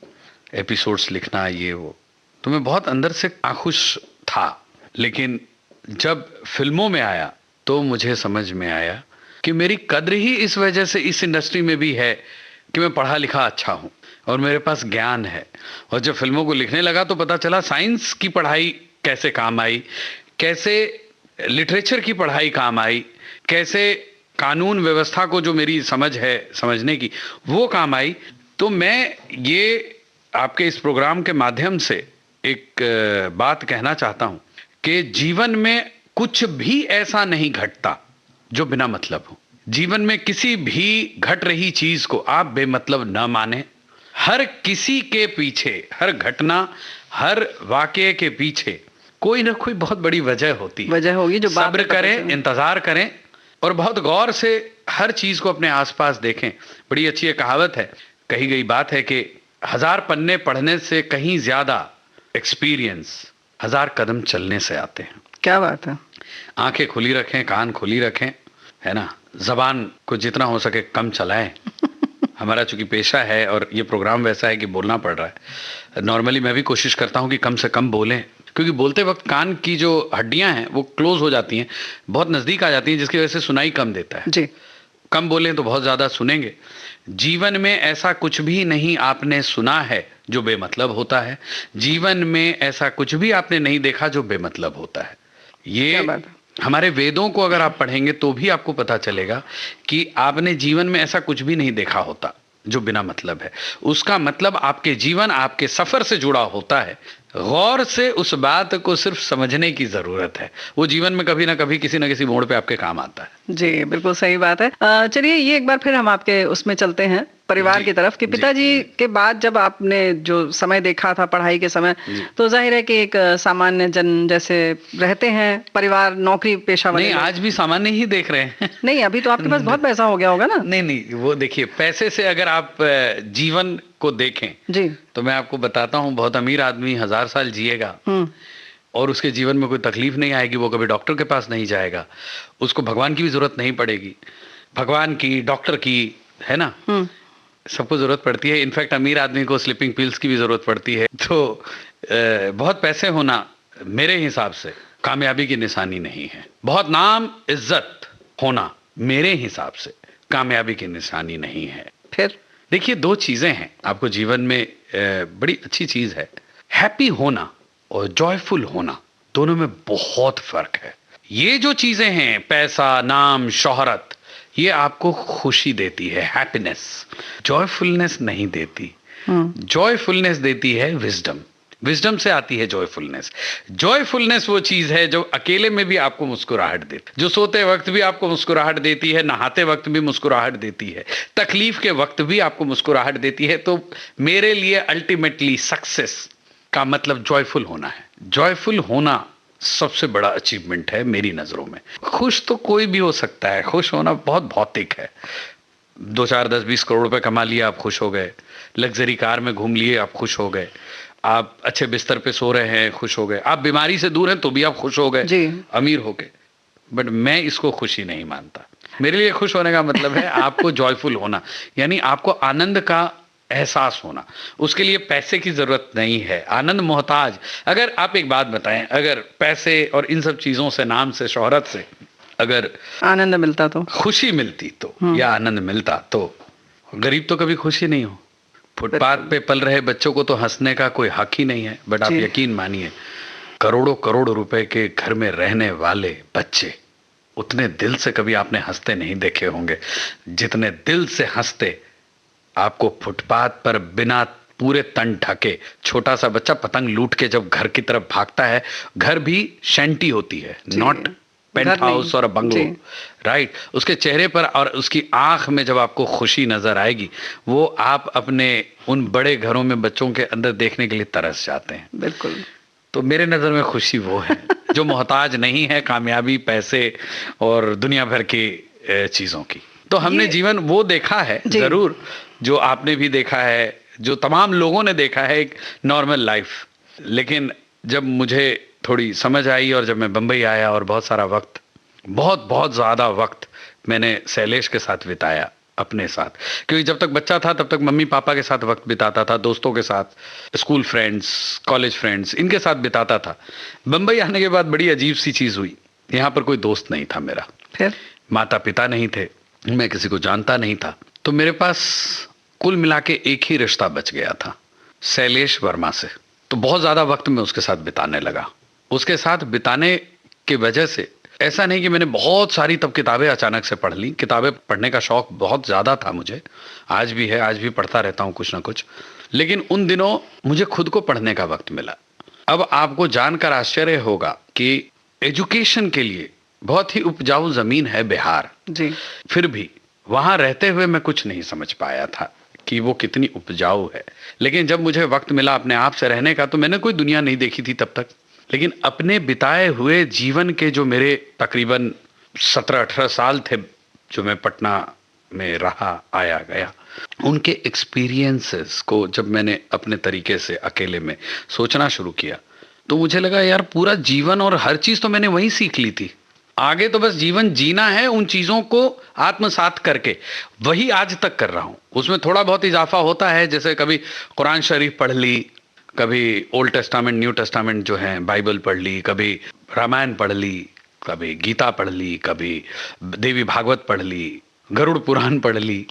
Speaker 5: एपिसोड्स लिखना, ये वो, तो मैं बहुत अंदर से नाखुश था। लेकिन जब फिल्मों में आया तो मुझे समझ में आया कि मेरी कद्र ही इस वजह से इस इंडस्ट्री में भी है कि मैं पढ़ा लिखा अच्छा हूँ और मेरे पास ज्ञान है। और जब फिल्मों को लिखने लगा तो पता चला साइंस की पढ़ाई कैसे काम आई, कैसे लिटरेचर की पढ़ाई काम आई, कैसे कानून व्यवस्था को जो मेरी समझ है समझने की वो काम आई। तो मैं ये आपके इस प्रोग्राम के माध्यम से एक बात कहना चाहता हूं कि जीवन में कुछ भी ऐसा नहीं घटता जो बिना मतलब हो। जीवन में किसी भी घट रही चीज को आप बेमतलब न माने। हर किसी के पीछे, हर घटना, हर वाकये के पीछे कोई ना कोई बहुत बड़ी वजह होती है,
Speaker 4: वजह होगी जो
Speaker 5: सब्र करें, इंतजार करें और बहुत गौर से हर चीज को अपने आसपास देखें। बड़ी अच्छी एक कहावत है, कही गई बात है कि 1000 पन्ने पढ़ने से कहीं ज्यादा एक्सपीरियंस 1000 कदम चलने से आते हैं।
Speaker 4: क्या बात है।
Speaker 5: आंखें खुली रखें, कान खुली रखें, है ना, जबान को जितना हो सके कम चलाएं। हमारा चूंकि पेशा है और ये प्रोग्राम वैसा है कि बोलना पड़ रहा है, नॉर्मली मैं भी कोशिश करता हूं कि कम से कम बोलें, क्योंकि बोलते वक्त कान की जो हड्डियां हैं वो क्लोज हो जाती हैं, बहुत नज़दीक आ जाती हैं, जिसकी वजह से सुनाई कम देता है।
Speaker 4: जी,
Speaker 5: कम बोलें तो बहुत ज़्यादा सुनेंगे। जीवन में ऐसा कुछ भी नहीं आपने सुना है जो बेमतलब होता है। जीवन में ऐसा कुछ भी आपने नहीं देखा जो बेमतलब होता है। ये हमारे वेदों को अगर आप पढ़ेंगे तो भी आपको पता चलेगा कि आपने जीवन में ऐसा कुछ भी नहीं देखा होता जो बिना मतलब है। उसका मतलब आपके जीवन, आपके सफर से जुड़ा होता है। गौर से उस बात को सिर्फ समझने की जरूरत है, वो जीवन में कभी ना कभी किसी ना किसी मोड़ पे आपके काम आता है।
Speaker 4: जी, बिल्कुल सही बात है। चलिए ये एक बार फिर हम आपके उसमें चलते हैं परिवार की तरफ कि पिताजी के बाद जब आपने जो समय देखा था पढ़ाई के समय, तो जाहिर है कि एक सामान्य जन जैसे रहते हैं, परिवार नौकरी पेशा वाले।
Speaker 5: नहीं, आज भी सामान्य ही देख रहे हैं।
Speaker 4: नहीं, अभी तो आपके पास बहुत पैसा हो गया होगा ना।
Speaker 5: नहीं, वो देखिए, पैसे से अगर आप जीवन को देखें
Speaker 4: जी,
Speaker 5: तो मैं आपको बताता हूँ, बहुत अमीर आदमी 1000 साल जिएगा और उसके जीवन में कोई तकलीफ नहीं आएगी, वो कभी डॉक्टर के पास नहीं जाएगा, उसको भगवान की भी जरूरत नहीं पड़ेगी, भगवान की, डॉक्टर की, है ना, सबको जरूरत पड़ती है। इनफैक्ट अमीर आदमी को स्लीपिंग पिल्स की भी जरूरत पड़ती है। तो बहुत पैसे होना मेरे हिसाब से कामयाबी की निशानी नहीं है। बहुत नाम इज्जत होना मेरे हिसाब से कामयाबी की निशानी नहीं है।
Speaker 4: फिर
Speaker 5: देखिए, दो चीजें हैं आपको जीवन में, बड़ी अच्छी चीज है, हैप्पी होना और जॉयफुल होना, दोनों में बहुत फर्क है। ये जो चीजें हैं, पैसा, नाम, शोहरत, ये आपको खुशी देती है, हैप्पीनेस, जॉयफुलनेस नहीं देती। जॉयफुलनेस देती है विजडम, विजडम से आती है जॉयफुलनेस। जॉयफुलनेस वो चीज है जो अकेले में भी आपको मुस्कुराहट देती, जो सोते वक्त भी आपको मुस्कुराहट देती है, नहाते वक्त भी मुस्कुराहट देती है, तकलीफ के वक्त भी आपको मुस्कुराहट देती है। तो मेरे लिए अल्टीमेटली सक्सेस का मतलब जॉयफुल होना है। जॉयफुल होना सबसे बड़ा अचीवमेंट है मेरी नजरों में। खुश तो कोई भी हो सकता है, खुश होना बहुत भौतिक है। 2, 4, 10, 20 करोड़ रुपए कमा लिए, आप खुश हो गए। लग्जरी कार में घूम लिए, आप खुश हो गए। आप अच्छे बिस्तर पे सो रहे हैं, खुश हो गए। आप बीमारी से दूर हैं तो भी आप खुश हो गए, अमीर हो गए। बट मैं इसको खुशी नहीं मानता। मेरे लिए खुश होने का मतलब है आपको जॉयफुल होना, यानी आपको आनंद का एहसास होना। उसके लिए पैसे की जरूरत नहीं है, आनंद मोहताज। अगर आप एक बात बताएं, अगर पैसे और इन सब चीजों से, नाम से, शोहरत से अगर
Speaker 4: आनंद मिलता, तो
Speaker 5: खुशी मिलती तो, या आनंद मिलता तो, गरीब तो कभी खुशी नहीं हो। फुटपाथ पे पल रहे बच्चों को तो हंसने का कोई हक ही नहीं है। बट आप यकीन मानिए, करोड़ों करोड़ रुपए के घर में रहने वाले बच्चे उतने दिल से कभी आपने हंसते नहीं देखे होंगे जितने दिल से हंसते आपको फुटपाथ पर बिना पूरे तन ढके छोटा सा बच्चा पतंग लूट के जब घर की तरफ भागता है, घर भी शैंटी होती है, नॉट पेंट हाउस और बंगलो, राइट, उसके चेहरे पर और उसकी आंख में जब आपको खुशी नजर आएगी, वो आप अपने उन बड़े घरों में बच्चों के अंदर देखने के लिए तरस जाते हैं।
Speaker 4: बिल्कुल।
Speaker 5: तो मेरे नजर में खुशी वो है जो मोहताज नहीं है कामयाबी, पैसे और दुनिया भर की चीजों की। तो हमने जीवन वो देखा है जरूर, जो आपने भी देखा है, जो तमाम लोगों ने देखा है, एक नॉर्मल लाइफ। लेकिन जब मुझे थोड़ी समझ आई और जब मैं बंबई आया और बहुत सारा वक्त, बहुत ज़्यादा वक्त मैंने शैलेश के साथ बिताया अपने साथ, क्योंकि जब तक बच्चा था तब तक मम्मी पापा के साथ वक्त बिताता था, दोस्तों के साथ, स्कूल फ्रेंड्स, कॉलेज फ्रेंड्स, इनके साथ बिताता था। बंबई आने के बाद बड़ी अजीब सी चीज़ हुई, यहाँ पर कोई दोस्त नहीं था मेरा,
Speaker 4: फिर
Speaker 5: माता पिता नहीं थे, मैं किसी को जानता नहीं था। तो मेरे पास कुल मिला के एक ही रिश्ता बच गया था, शैलेश वर्मा से। तो बहुत ज़्यादा वक्त मैं उसके साथ बिताने लगा। उसके साथ बिताने की वजह से ऐसा नहीं कि मैंने बहुत सारी तब किताबें अचानक से पढ़ ली, किताबें पढ़ने का शौक बहुत ज़्यादा था मुझे, आज भी है, आज भी पढ़ता रहता हूँ कुछ ना कुछ। लेकिन उन दिनों मुझे खुद को पढ़ने का वक्त मिला। अब आपको जानकर आश्चर्य होगा कि एजुकेशन के लिए बहुत ही उपजाऊ ज़मीन है बिहार
Speaker 4: जी,
Speaker 5: फिर भी वहाँ रहते हुए मैं कुछ नहीं समझ पाया था कि वो कितनी उपजाऊ है। लेकिन जब मुझे वक्त मिला अपने आप से रहने का, तो मैंने कोई दुनिया नहीं देखी थी तब तक, लेकिन अपने बिताए हुए जीवन के जो मेरे तकरीबन 17-18 साल थे जो मैं पटना में रहा आया गया, उनके एक्सपीरियंसेस को जब मैंने अपने तरीके से अकेले में सोचना शुरू किया, तो मुझे लगा यार पूरा जीवन और हर चीज़ तो मैंने वहीं सीख ली थी, आगे तो बस जीवन जीना है उन चीज़ों को आत्मसात करके। वही आज तक कर रहा हूँ। उसमें थोड़ा बहुत इजाफा होता है, जैसे कभी कुरान शरीफ पढ़ ली, कभी ओल्ड टेस्टामेंट न्यू टेस्टामेंट जो है बाइबल पढ़ ली, कभी रामायण पढ़ ली, कभी गीता पढ़ ली, कभी देवी भागवत पढ़ ली, गरुड़ पुराण पढ़ ली।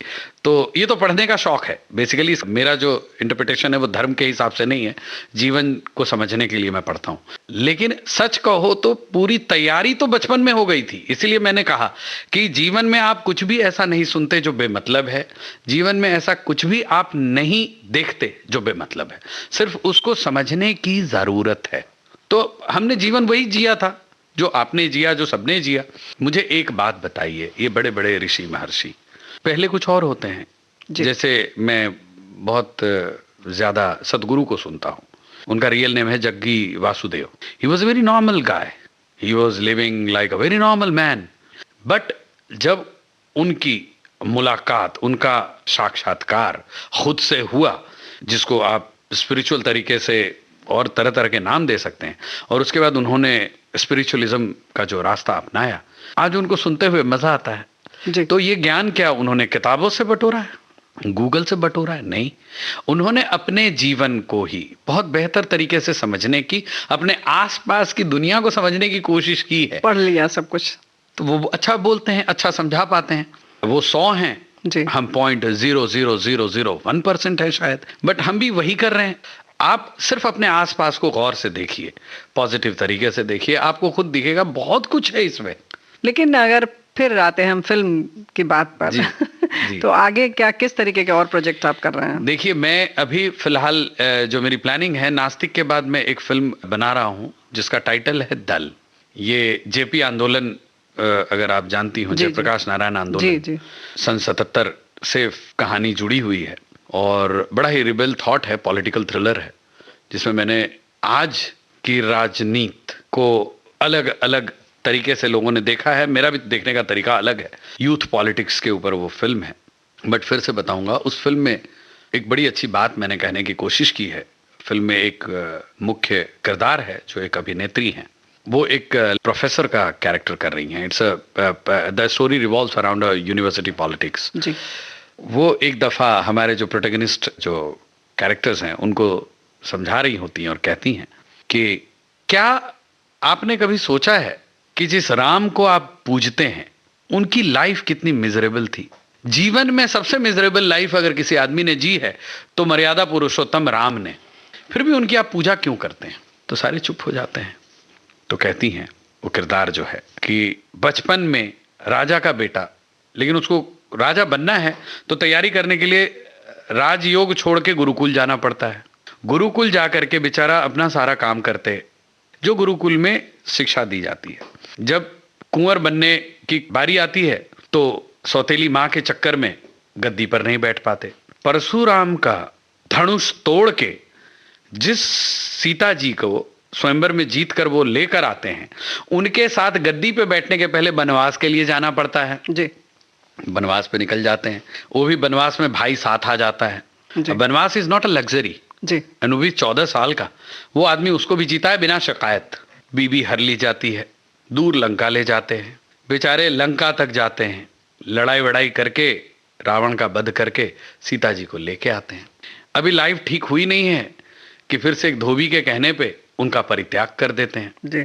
Speaker 5: तो ये तो पढ़ने का शौक है। बेसिकली मेरा जो इंटरप्रिटेशन है वो धर्म के हिसाब से नहीं है, जीवन को समझने के लिए मैं पढ़ता हूँ। लेकिन सच कहो तो पूरी तैयारी तो बचपन में हो गई थी। इसीलिए मैंने कहा कि जीवन में आप कुछ भी ऐसा नहीं सुनते जो बेमतलब है, जीवन में ऐसा कुछ भी आप नहीं देखते जो बेमतलब है, सिर्फ उसको समझने की ज़रूरत है। तो हमने जीवन वही जिया था जो आपने जिया, जो सबने जिया। मुझे एक बात बताइए, ये बड़े बड़े ऋषि महर्षि पहले कुछ और होते हैं। जैसे मैं बहुत ज़्यादा सदगुरु को सुनता हूँ, उनका रियल नेम है Jaggi Vasudev. He was a very normal guy, he was living like a very normal man. But जब उनकी मुलाकात, उनका साक्षात्कार खुद से हुआ, जिसको आप स्पिरिचुअल तरीके से और तरह तरह के नाम दे सकते हैं, और उसके बाद उन्होंने स्पिरिचुअलिज्म का जो रास्ता अपनाया, आज उनको सुनते हुए मजा आता है
Speaker 4: जी।
Speaker 5: तो ये ज्ञान क्या उन्होंने किताबों से बटोरा है, गूगल से बटोरा है? नहीं, उन्होंने अपने जीवन को ही बहुत बेहतर तरीके से समझने की, अपने आसपास की दुनिया को समझने की कोशिश की है।
Speaker 4: पढ़ लिया सब कुछ,
Speaker 5: तो वो अच्छा बोलते हैं, अच्छा समझा पाते हैं। वो 100 हैं
Speaker 4: जी।
Speaker 5: हम 0.00001% है शायद, बट हम भी वही कर रहे हैं। आप सिर्फ अपने आसपास को गौर से देखिए, पॉजिटिव तरीके से देखिए, आपको खुद दिखेगा बहुत कुछ है इसमें।
Speaker 4: लेकिन अगर फिर आते हैं हम फिल्म की बात पर,
Speaker 5: जी, जी।
Speaker 4: तो आगे क्या, किस तरीके के और प्रोजेक्ट आप कर रहे हैं?
Speaker 5: देखिए, मैं अभी फिलहाल जो मेरी प्लानिंग है, नास्तिक के बाद मैं एक फिल्म बना रहा हूँ जिसका टाइटल है दल। ये जेपी आंदोलन, अगर आप जानती हो, जयप्रकाश नारायण आंदोलन, सन 77 से कहानी जुड़ी हुई है और बड़ा ही रिबेल थॉट है, पॉलिटिकल थ्रिलर है, जिसमें मैंने आज की राजनीति को अलग अलग तरीके से लोगों ने देखा है। मेरा भी देखने का तरीका अलग है। यूथ पॉलिटिक्स के ऊपर वो फिल्म है। बट फिर से बताऊंगा, उस फिल्म में एक बड़ी अच्छी बात मैंने कहने की कोशिश की है। फिल्म में एक मुख्य किरदार है जो एक अभिनेत्री हैं, वो एक प्रोफेसर का कैरेक्टर कर रही हैं। It's the story revolves around university politics. वो एक दफ़ा हमारे जो प्रोटैगनिस्ट, जो कैरेक्टर्स हैं, उनको समझा रही होती हैं और कहती हैं कि क्या आपने कभी सोचा है कि जिस राम को आप पूजते हैं उनकी लाइफ कितनी मिजरेबल थी? जीवन में सबसे मिजरेबल लाइफ अगर किसी आदमी ने जी है तो मर्यादा पुरुषोत्तम राम ने, फिर भी उनकी आप पूजा क्यों करते हैं? तो सारे चुप हो जाते हैं। तो कहती हैं वो किरदार जो है कि बचपन में राजा का बेटा, लेकिन उसको राजा बनना है तो तैयारी करने के लिए राजयोग छोड़ के गुरुकुल जाना पड़ता है। गुरुकुल जा करके बेचारा अपना सारा काम करते, जो गुरुकुल में शिक्षा दी जाती है। जब कुंवर बनने की बारी आती है तो सौतेली माँ के चक्कर में गद्दी पर नहीं बैठ पाते। परशुराम का धनुष तोड़ के जिस सीता जी को स्वयंवर में जीत कर वो लेकर आते हैं, उनके साथ गद्दी पे बैठने के पहले वनवास के लिए जाना पड़ता है
Speaker 4: जी।
Speaker 5: वनवास पे निकल जाते हैं, वो भी वनवास में भाई साथ आ जाता है। वनवास इज नॉट अ लग्जरी
Speaker 4: जी।
Speaker 5: वो भी 14 साल का वो आदमी, उसको भी जीता है बिना शिकायत। बीबी हर ली जाती है, दूर लंका ले जाते हैं, बेचारे लंका तक जाते हैं, लड़ाई वड़ाई करके रावण का वध करके सीता जी को लेके आते हैं। अभी लाइफ ठीक हुई नहीं है कि फिर से एक धोबी के कहने पे उनका परित्याग कर देते हैं
Speaker 4: जी।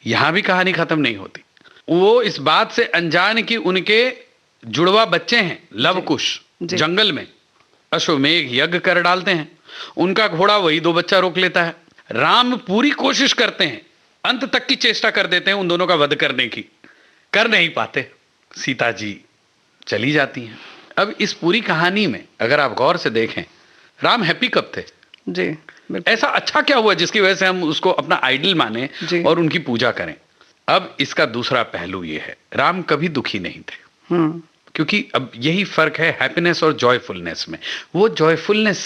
Speaker 5: यहां भी कहानी खत्म नहीं होती। वो इस बात से अनजान कि उनके जुड़वा बच्चे हैं लवकुश, जंगल में अश्वमेघ यज्ञ कर डालते हैं, उनका घोड़ा वही 2 बच्चा रोक लेता है। राम पूरी कोशिश करते हैं, अंत तक की चेष्टा कर देते हैं उन दोनों का वध करने की, कर नहीं पाते, सीता जी चली जाती हैं। अब इस पूरी कहानी में अगर आप गौर से देखें, राम हैप्पी कब थे
Speaker 4: जी?
Speaker 5: ऐसा अच्छा क्या हुआ जिसकी वजह से हम उसको अपना आइडल माने और उनकी पूजा करें? अब इसका दूसरा पहलू ये है, राम कभी दुखी नहीं थे। क्योंकि अब यही फर्क है हैप्पीनेस और जॉयफुलनेस में। वो जॉयफुलनेस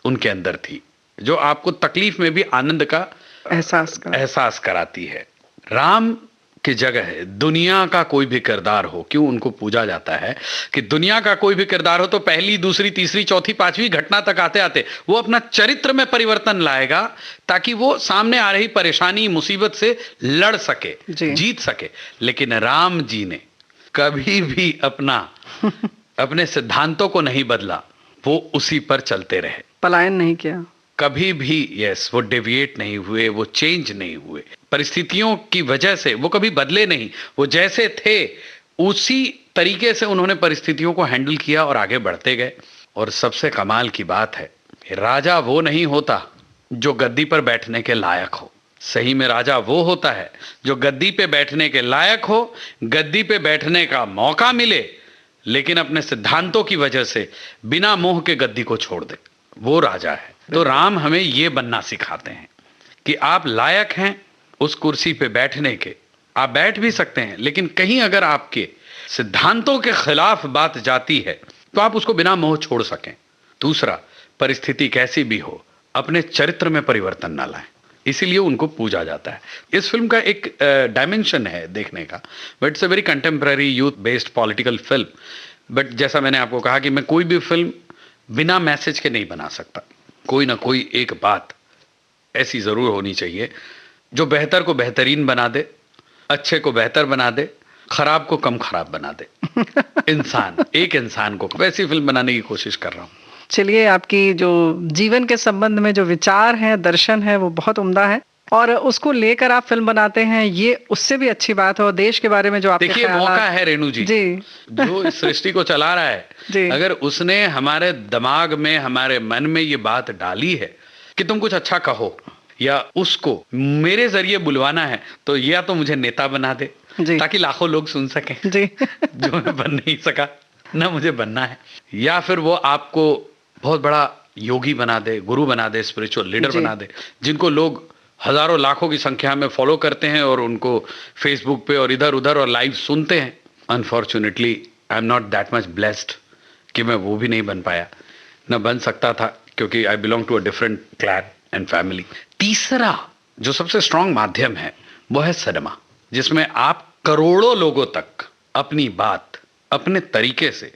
Speaker 5: उनके अंदर थी जो आपको तकलीफ में भी आनंद का एहसास कराती है। राम की जगह दुनिया का कोई भी किरदार हो, क्यों उनको पूजा जाता है कि दुनिया का कोई भी किरदार हो तो पहली, दूसरी, तीसरी, चौथी, पांचवी घटना तक आते आते वो अपना चरित्र में परिवर्तन लाएगा ताकि वो सामने आ रही परेशानी, मुसीबत से लड़ सके, जीत सके। लेकिन राम जी ने कभी भी अपने सिद्धांतों को नहीं बदला, वो उसी पर चलते रहे,
Speaker 4: पलायन नहीं किया
Speaker 5: कभी भी। यस, वो डेविएट नहीं हुए, वो चेंज नहीं हुए परिस्थितियों की वजह से, वो कभी बदले नहीं। वो जैसे थे उसी तरीके से उन्होंने परिस्थितियों को हैंडल किया और आगे बढ़ते गए। और सबसे कमाल की बात है, राजा वो नहीं होता जो गद्दी पर बैठने के लायक हो। सही में राजा वो होता है जो गद्दी पे बैठने के लायक हो, गद्दी पे बैठने का मौका मिले, लेकिन अपने सिद्धांतों की वजह से बिना मोह के गद्दी को छोड़ दे, वो राजा है। तो राम हमें ये बनना सिखाते हैं कि आप लायक हैं उस कुर्सी पे बैठने के, आप बैठ भी सकते हैं, लेकिन कहीं अगर आपके सिद्धांतों के खिलाफ बात जाती है तो आप उसको बिना मोह छोड़ सकें। दूसरा, परिस्थिति कैसी भी हो अपने चरित्र में परिवर्तन ना लाएं, इसीलिए उनको पूजा जाता है। इस फिल्म का एक डायमेंशन है देखने का, but it's a very contemporary youth based political film. But जैसा मैंने आपको कहा कि मैं कोई भी फिल्म बिना मैसेज के नहीं बना सकता। कोई ना कोई एक बात ऐसी जरूर होनी चाहिए जो बेहतर को बेहतरीन बना दे, अच्छे को बेहतर बना दे, खराब को कम खराब बना दे। एक इंसान को वैसी फिल्म बनाने की कोशिश कर रहा हूँ।
Speaker 4: चलिए, आपकी जो जीवन के संबंध में जो विचार है, दर्शन है, वो बहुत उम्दा है और उसको लेकर आप फिल्म बनाते हैं, ये उससे भी अच्छी बात है। और देश के बारे में जो आपके
Speaker 5: देखिए, मौका है रेणु जी जो इस सृष्टि को चला रहा है, अगर उसने हमारे दिमाग में, हमारे मन में ये बात डाली है कि तुम कुछ अच्छा कहो या उसको मेरे जरिए बुलवाना है, तो या तो मुझे नेता बना दे ताकि लाखों लोग सुन सकें जो मैं बन नहीं सका, ना मुझे बनना है, या फिर वो आपको बहुत बड़ा योगी बना दे, गुरु बना दे, स्पिरिचुअल लीडर बना दे, जिनको लोग हजारों लाखों की संख्या में फॉलो करते हैं और उनको फेसबुक पे और इधर उधर और लाइव सुनते हैं। Unfortunately I am not that much blessed कि मैं वो भी नहीं बन पाया, न बन सकता था, क्योंकि I belong to a different clan and family. तीसरा जो सबसे स्ट्रांग माध्यम है वो है सिनेमा, जिसमें आप करोड़ों लोगों तक अपनी बात अपने तरीके से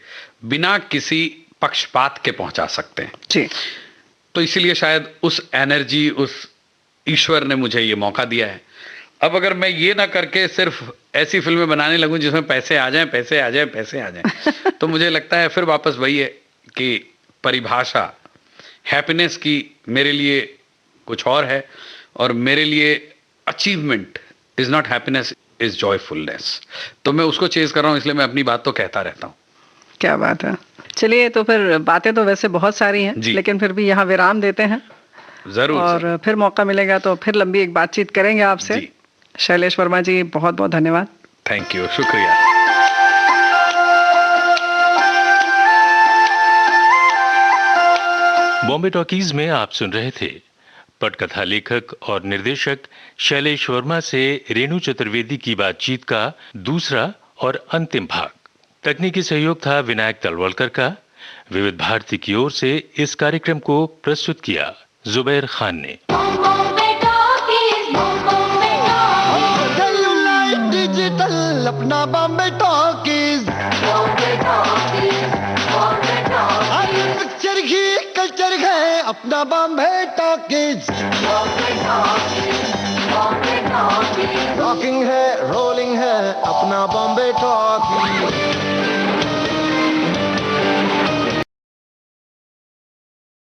Speaker 5: बिना किसी पक्षपात के पहुंचा सकते हैं
Speaker 4: जी।
Speaker 5: तो इसीलिए शायद उस एनर्जी, उस ईश्वर ने मुझे ये मौका दिया है। अब अगर मैं ये ना करके सिर्फ ऐसी फिल्में बनाने लगूं जिसमें पैसे आ जाएं, पैसे आ जाएं, पैसे आ जाएं तो मुझे लगता है फिर वापस वही है कि परिभाषा हैप्पीनेस की मेरे लिए कुछ और है, और मेरे लिए achievement is not happiness, is joyfulness. तो मैं उसको चेज कर रहा हूं, इसलिए मैं अपनी बात तो कहता रहता हूं।
Speaker 4: क्या बात है। चलिए, तो फिर बातें तो वैसे बहुत सारी हैं, लेकिन फिर भी यहाँ विराम देते हैं
Speaker 5: जरूर,
Speaker 4: और फिर मौका मिलेगा तो फिर लंबी एक बातचीत करेंगे आपसे। शैलेश वर्मा जी, बहुत बहुत धन्यवाद।
Speaker 5: थैंक यू, शुक्रिया।
Speaker 3: बॉम्बे टॉकीज में आप सुन रहे थे पटकथा लेखक और निर्देशक शैलेश वर्मा से रेणु चतुर्वेदी की बातचीत का दूसरा और अंतिम भाग। तकनीकी सहयोग था विनायक तलवलकर का। विविध भारती की ओर से इस कार्यक्रम को प्रस्तुत किया जुबैर खान ने।
Speaker 8: डिजिटल अपना बॉम्बे टॉकीज, पिक्चर ही कल्चर है अपना बॉम्बे टॉकीज। रॉकिंग है, रोलिंग है अपना बॉम्बे टॉकीज।